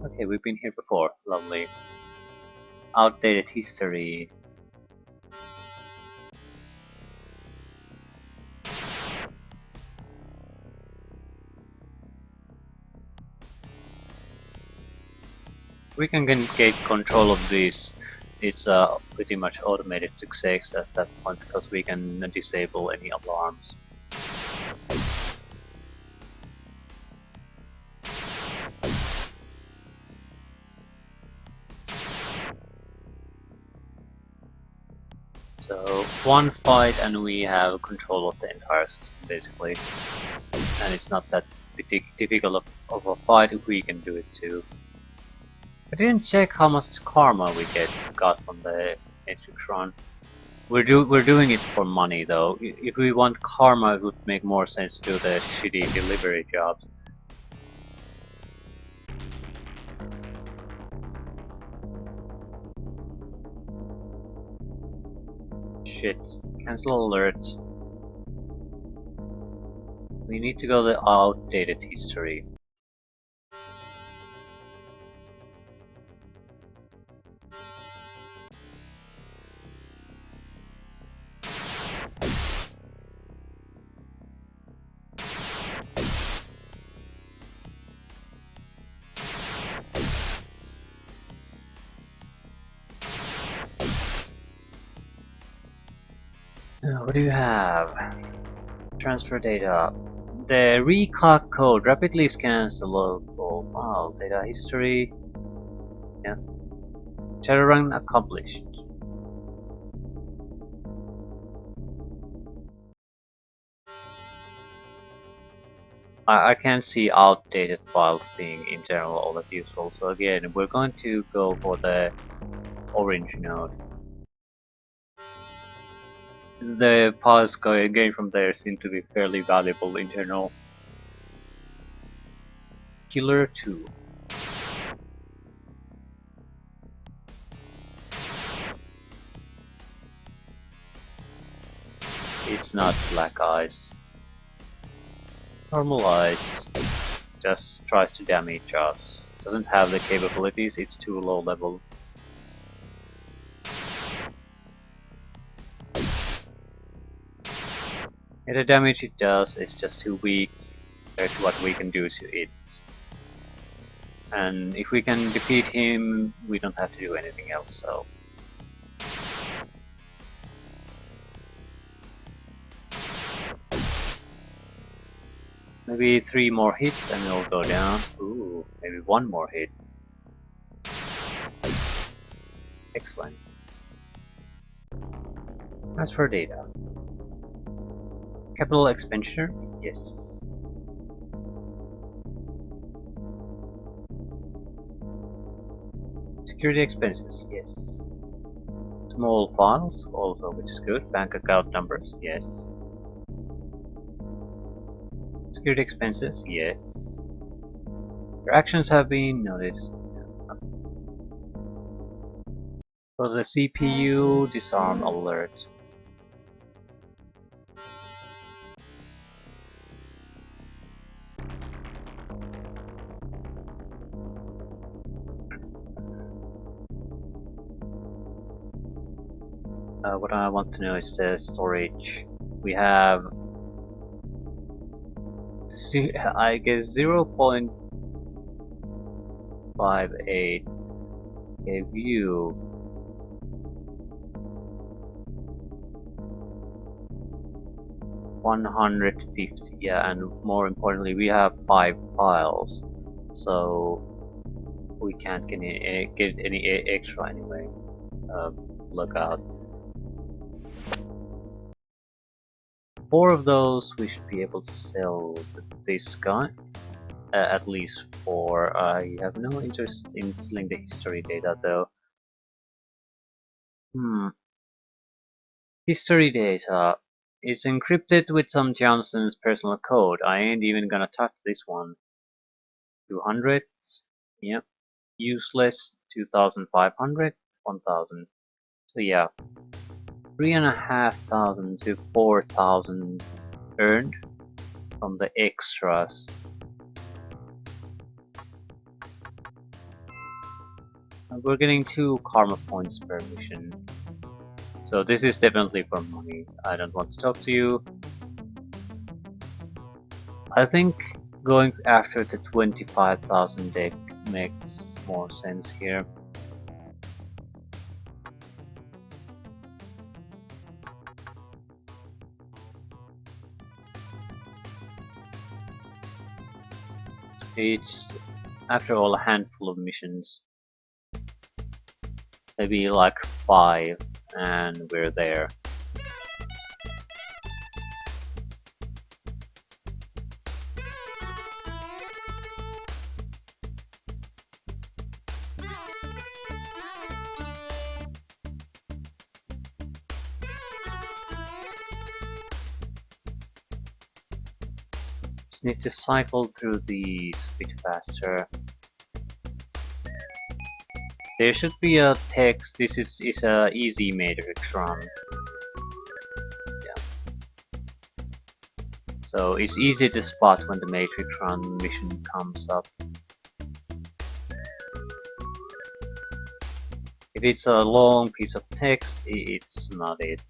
Okay, we've been here before. Lovely. Outdated history. We can get control of this. It's pretty much automated success at that point because we can disable any alarms. So one fight and we have control of the entire system basically. And it's not that difficult of a fight if we can do it too. I didn't check how much karma we got from the Matrix run. We're doing it for money though. If we want karma, it would make more sense to do the shitty delivery jobs. Shit. Cancel alert. We need to go to outdated history. What do you have? Transfer data. The recalc code rapidly scans the local file. Data history. Yeah. Shadowrun accomplished. I can't see outdated files being in general all that useful, so again, we're going to go for the orange node. The files gained from there seem to be fairly valuable in general. Killer 2. It's not black eyes. Normal eyes. Just tries to damage us. Doesn't have the capabilities, it's too low level. And the damage it does is just too weak compared to what we can do to it. And if we can defeat him, we don't have to do anything else, so... Maybe 3 more hits and it'll go down. Ooh, maybe 1 more hit. Excellent. Transfer data. Capital expenditure? Yes. Security expenses? Yes. Small files? Also, which is good. Bank account numbers? Yes. Security expenses? Yes. Your actions have been noticed. For the CPU, disarm alert. What I want to know is the storage. We have, I guess, 0.58 a view. 150, yeah, and more importantly, we have 5 files, so we can't get any extra anyway. Look out. 4 of those we should be able to sell to this guy. At least 4. I have no interest in selling the history data though. History data. It's encrypted with some Johnson's personal code. I ain't even gonna touch this one. 200. Yep. Useless. 2,500. 1,000. So yeah. 3,500 to 4,000 earned from the extras. And we're getting 2 karma points per mission. So this is definitely for money. I don't want to talk to you. I think going after the 25,000 deck makes more sense here. It's after all a handful of missions. Maybe like 5 and we're there. Just need to cycle through these a bit faster. There should be a text. This is a easy matrix run. Yeah. So it's easy to spot when the matrix run mission comes up. If it's a long piece of text, it's not it.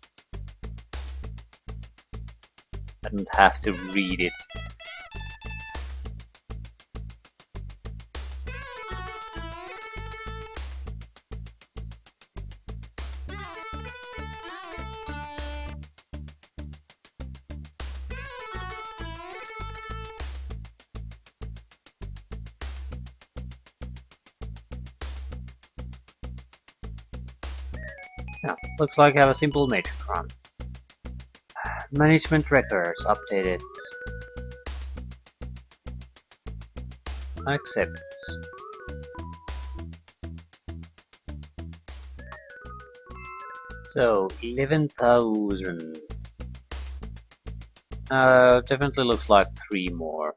I don't have to read it. Yeah, looks like I have a simple matrix run. Management records updated. Accept. So 11,000. Definitely looks like 3 more.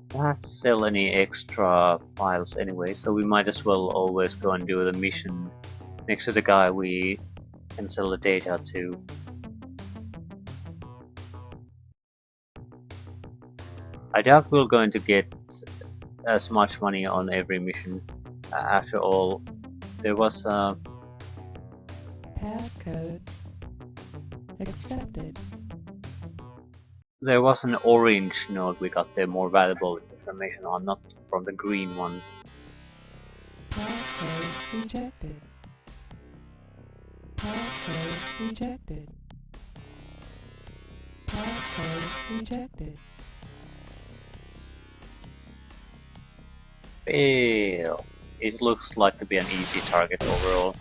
Don't have to sell any extra files anyway, so we might as well always go and do the mission next to the guy we can sell the data to. I doubt we're going to get as much money on every mission. After all, there was a Passcode accepted. There was an orange node we got there, more valuable information on, not from the green ones. Passcode rejected. Passcode rejected. Passcode rejected. Fail. It looks like to be an easy target overall.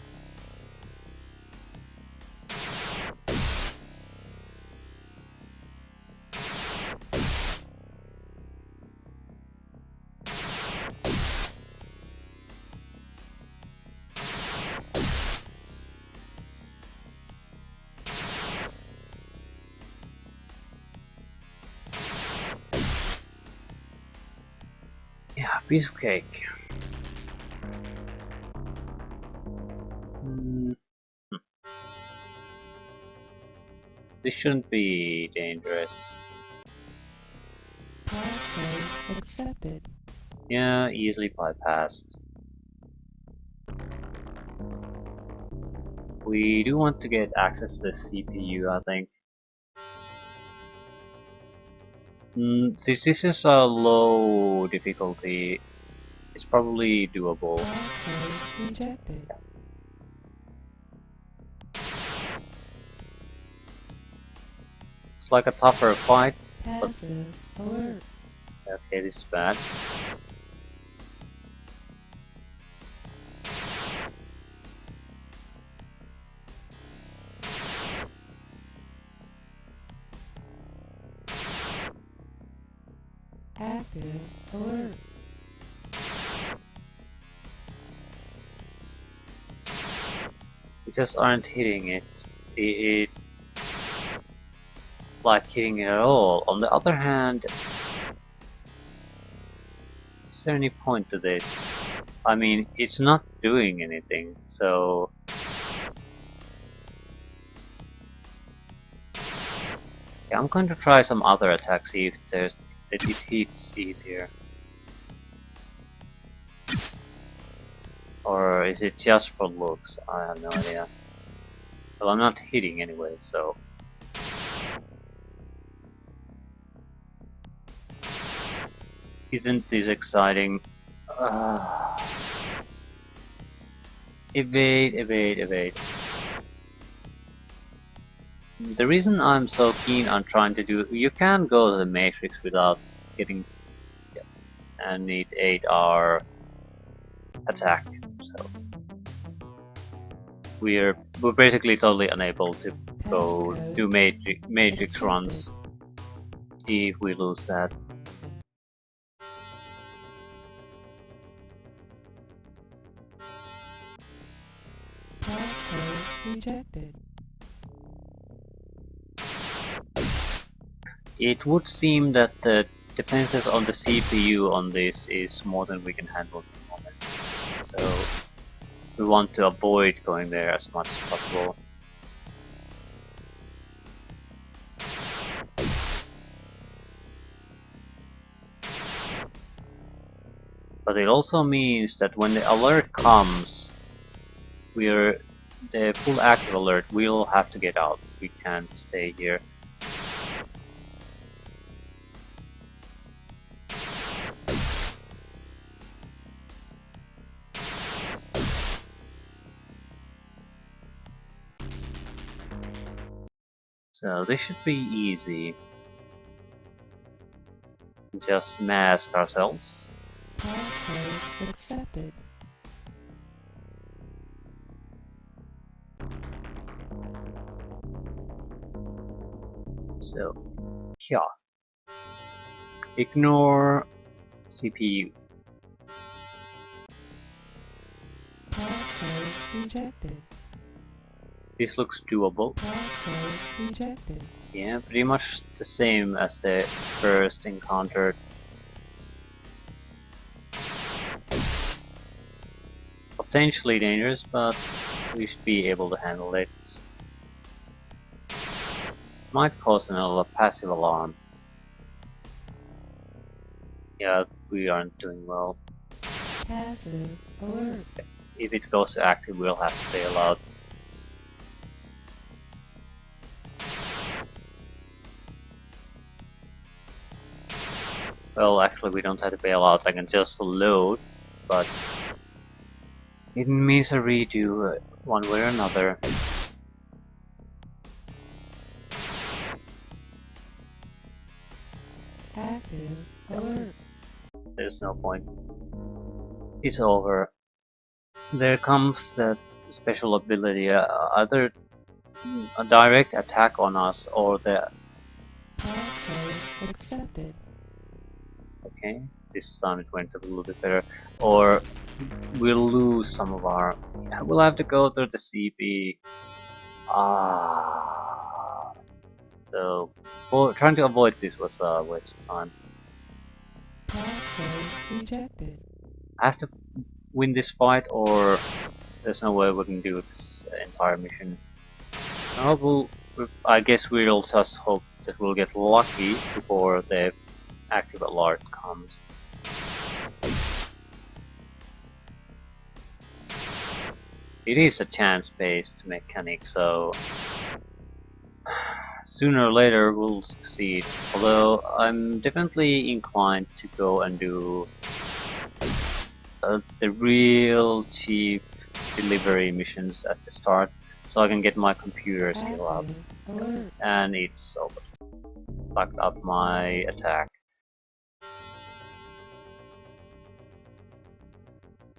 Yeah, piece of cake. This shouldn't be dangerous. Passcode accepted. Yeah, easily bypassed. We do want to get access to the CPU, I think. Since this is a low difficulty, it's probably doable. Passcode rejected. It's like a tougher fight. Passive alert. Okay, this is bad. Active alert. We just aren't hitting it. it like hitting it at all. On the other hand, is there any point to this? I mean, it's not doing anything, so yeah, I'm going to try some other attacks, see if it hits easier. Or is it just for looks? I have no idea. Well, I'm not hitting anyway, so... Isn't this exciting? Evade, evade, evade. The reason I'm so keen on trying to do... You can go to the Matrix without getting... and need 8R attack, so... We're basically totally unable to go do Matrix runs if we lose that. Passcode rejected. It would seem that the dependencies on the CPU on this is more than we can handle at the moment. So we want to avoid going there as much as possible. But it also means that when the alert comes, the full active alert, we'll have to get out. We can't stay here. So this should be easy. Just mask ourselves. Passcode accepted. So, yeah. Ignore CPU. Passcode rejected. This looks doable. Passcode rejected. Yeah, pretty much the same as the first encounter. Potentially dangerous, but we should be able to handle it. Might cause another passive alarm. Yeah, we aren't doing well. Passive alert. If it goes to active, we'll have to bail out. Well, actually we don't have to bail out, I can just load, but it means a redo one way or another. Active alert. There's no point. It's over. There comes that special ability, either a direct attack on us or the... Passcode accepted. Okay, this time it went a little bit better. Or we'll lose some of our... We'll have to go through the CP. So, trying to avoid this was a waste of time. Passcode rejected. I have to win this fight, or there's no way we can do this entire mission. I guess we'll just hope that we'll get lucky before the active alert comes. It is a chance-based mechanic, so sooner or later we'll succeed. Although I'm definitely inclined to go and do the real cheap delivery missions at the start, so I can get my computer skill up. Alert. And it's over. Fucked up my attack.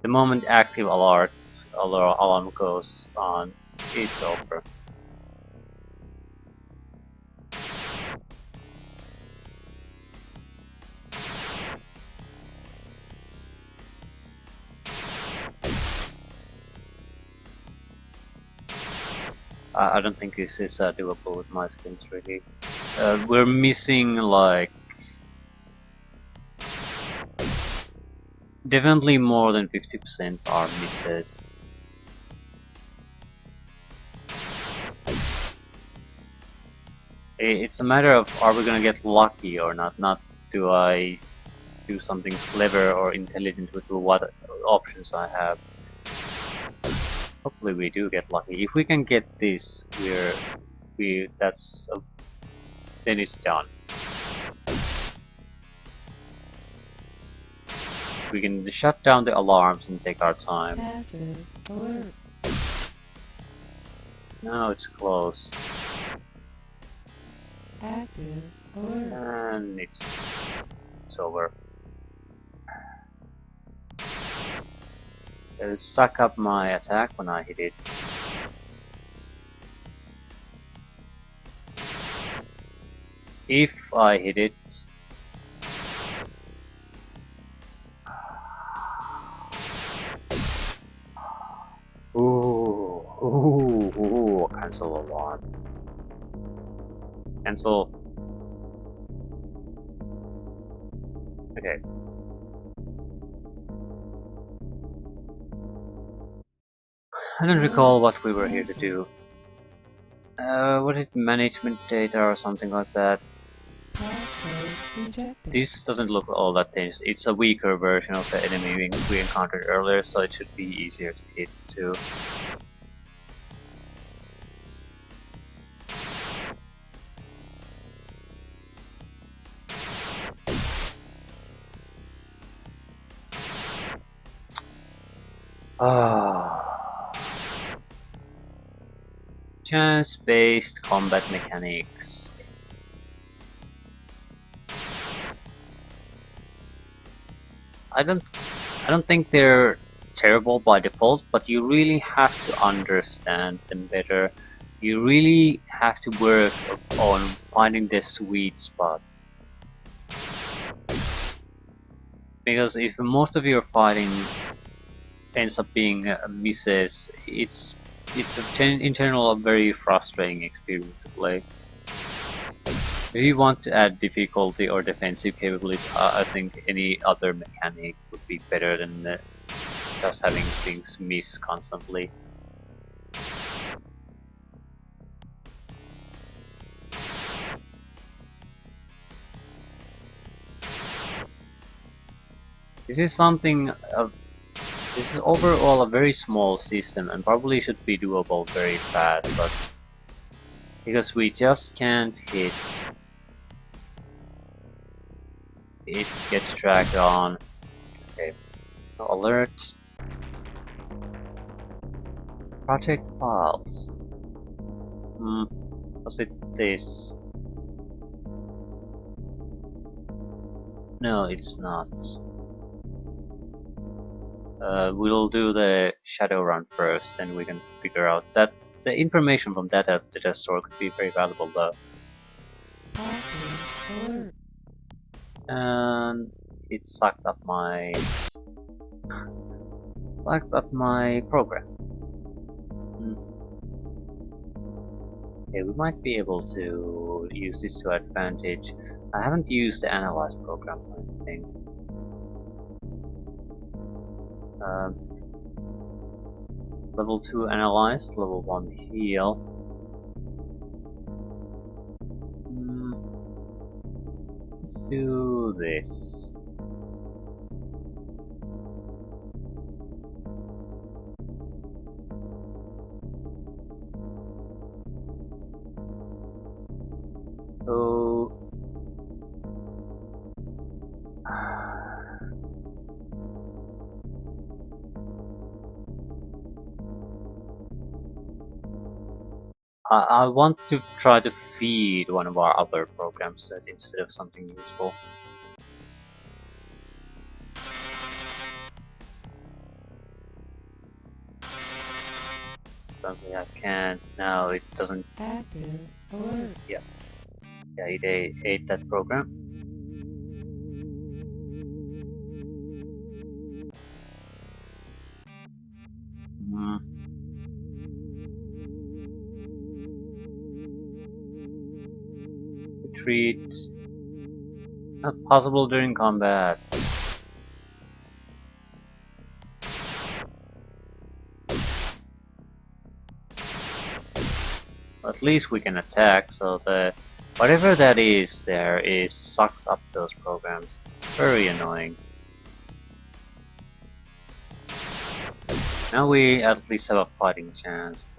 The moment active alarm goes on, it's over. I don't think this is doable with my skills really. We're missing like definitely more than 50% are misses. It's a matter of are we gonna get lucky or not, not do I do something clever or intelligent with what options I have. Hopefully we do get lucky. If we can get this, then it's done. We can shut down the alarms and take our time. Passive alert. Now it's close. Active alert. And it's over. It'll suck up my attack when I hit it. If I hit it... Ooh, cancel alarm. Cancel. Okay. I don't recall what we were here to do. What is management data or something like that? Passcode rejected. This doesn't look all that dangerous. It's a weaker version of the enemy we encountered earlier, so it should be easier to hit too. Chance-based combat mechanics. I don't think they're terrible by default, but you really have to understand them better. You really have to work on finding the sweet spot. Because if most of your fighting ends up being misses, it's in general a very frustrating experience to play. If you want to add difficulty or defensive capabilities, I think any other mechanic would be better than just having things miss constantly. This is something this is overall a very small system and probably should be doable very fast, but because we just can't hit, it gets dragged on. Okay, alert. Project files. Was it this? No, it's not. We'll do the Shadowrun first, and we can figure out that the information from that data store could be very valuable though. Passive alert. And it sucked up my program. Okay, we might be able to use this to advantage. I haven't used the analyze program, I think. Level 2 analyzed, level 1 heal. Let's do this. So I want to try to feed one of our other programs instead of something useful. Apparently I can't. Now it doesn't. Active alert. Yeah, it ate that program. retreat. Not possible during combat. At least we can attack, so that whatever that is there is sucks up those programs. Very annoying. Now we at least have a fighting chance.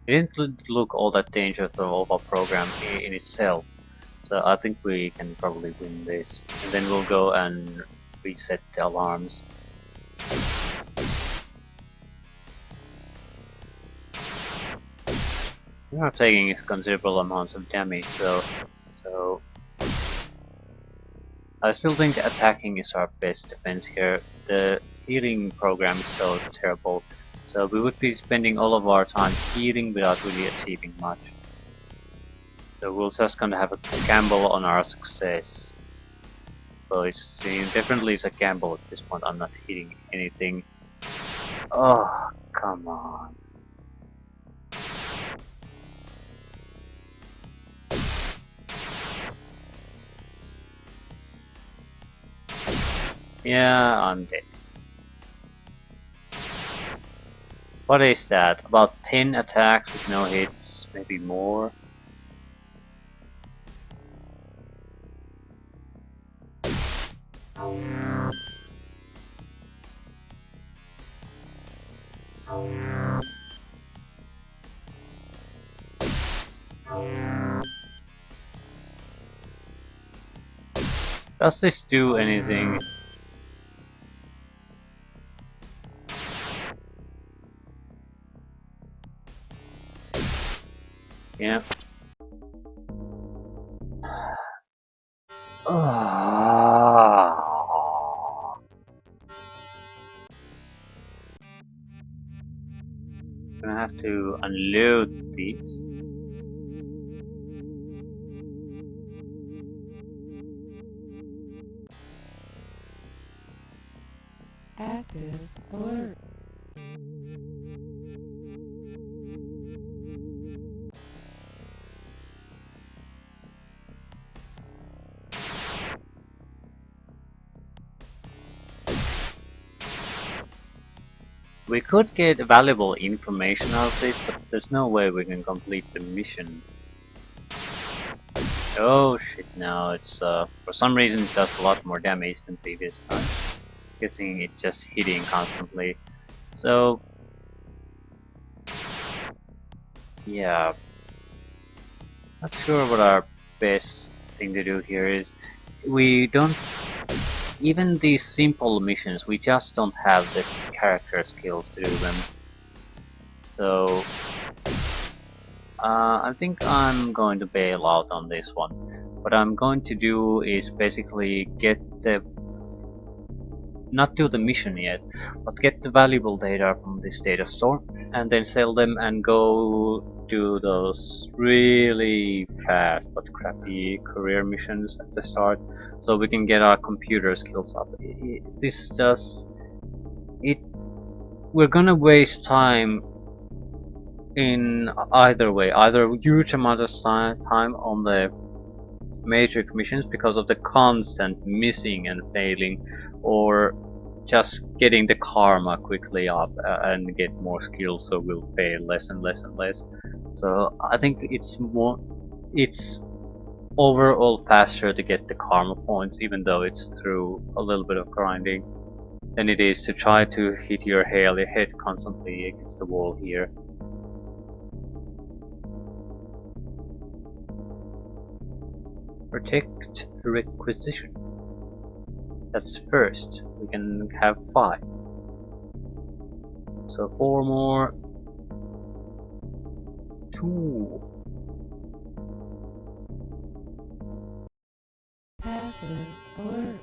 It didn't look all that dangerous of a program in itself, so I think we can probably win this. And then we'll go and reset the alarms. We are taking considerable amounts of damage though, so I still think attacking is our best defense here. The healing program is so terrible, so we would be spending all of our time healing without really achieving much. So we're just gonna have a gamble on our success. Well, definitely is a gamble at this point. I'm not hitting anything. Oh, come on. Yeah, I'm dead. What is that? About 10 attacks with no hits, maybe more. Does this do anything? Yeah. Ah. Gonna have to unload these. Active alert. We could get valuable information out of this, but there's no way we can complete the mission. Oh shit, no, it's for some reason it does a lot more damage than previous time. Guessing it's just hitting constantly. So yeah, not sure what our best thing to do here is. We don't, even these simple missions, we just don't have this character skills to do them. So I think I'm going to bail out on this one. What I'm going to do is basically not do the mission yet, but get the valuable data from this data store and then sell them and go do those really fast but crappy career missions at the start so we can get our computer skills up. This does it. We're gonna waste time in either way, either a huge amount of time on the major missions because of the constant missing and failing, or just getting the karma quickly up and get more skills so we'll fail less and less and less. So I think it's overall faster to get the karma points, even though it's through a little bit of grinding, than it is to try to hit your head constantly against the wall here. Protect requisition. That's first. We can have 5. So 4 more. 2. Passive alert.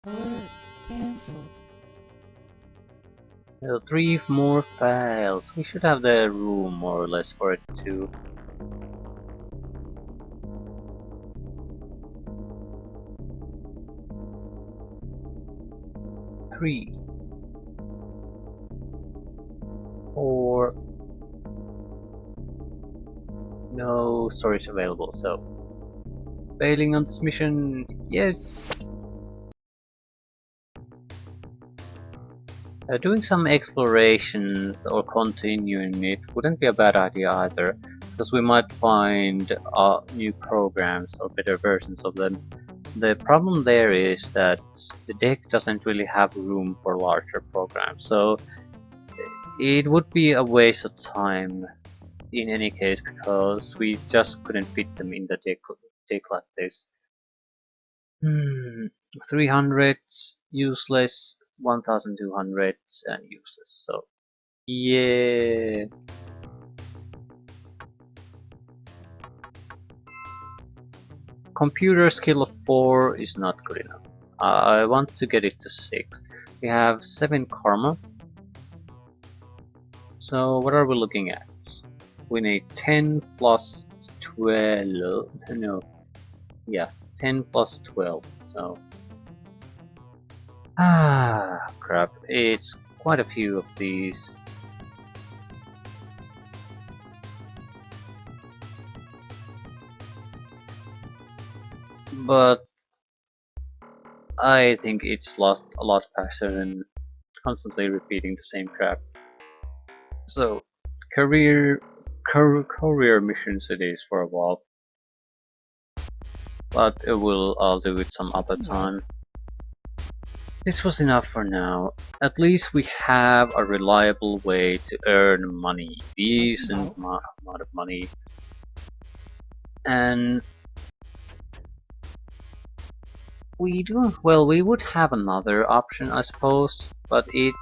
Alert cancelled. 3 more files. We should have the room more or less for it to 3, 4. No storage available, so failing on this mission, yes. Doing some exploration or continuing it wouldn't be a bad idea either, because we might find new programs or better versions of them. The problem there is that the deck doesn't really have room for larger programs, so it would be a waste of time in any case, because we just couldn't fit them in the deck like this. 300 useless, 1200 and useless, so yeah. Computer skill of 4 is not good enough. I want to get it to 6. We have 7 karma. So what are we looking at? We need 10 plus 12. No. Yeah, 10 plus 12. So. Crap. It's quite a few of these. But I think it's lost a lot faster than constantly repeating the same crap. So, career missions it is for a while, but I'll do it some other time. This was enough for now. At least we have a reliable way to earn money, decent amount of money, and we would have another option, I suppose, but it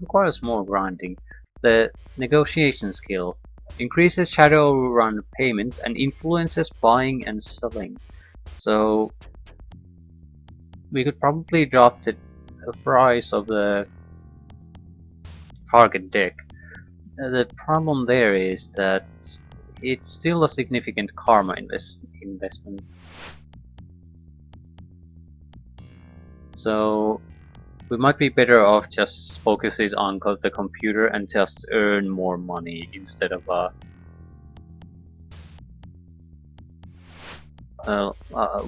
requires more grinding. The negotiation skill increases Shadowrun payments and influences buying and selling. So we could probably drop the price of the target deck. The problem there is that it's still a significant karma investment. So we might be better off just focusing on the computer and just earn more money instead of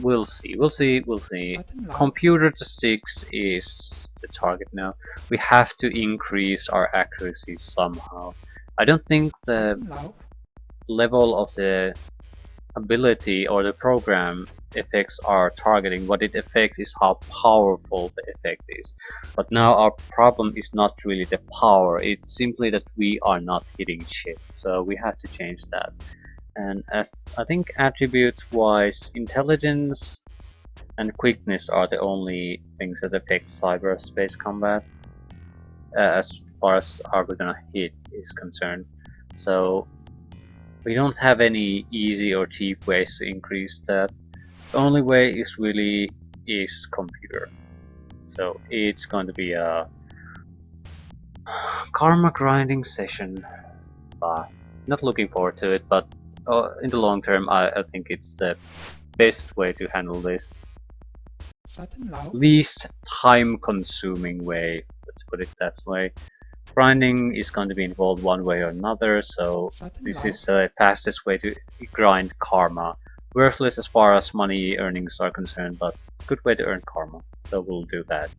we'll see. Computer to 6 is the target now. We have to increase our accuracy somehow. I don't think the level of the ability or the program affects our targeting. What it affects is how powerful the effect is. But now our problem is not really the power, it's simply that we are not hitting shit. So we have to change that. And I think attributes wise, intelligence and quickness are the only things that affect cyberspace combat as far as are we gonna hit is concerned. So we don't have any easy or cheap ways to increase that. The only way is computer. So it's going to be a karma grinding session. Not looking forward to it, but in the long term I think it's the best way to handle this. Least time consuming way, let's put it that way. Grinding is going to be involved one way or another, so this is the fastest way to grind karma. Worthless as far as money earnings are concerned, but good way to earn karma, so we'll do that.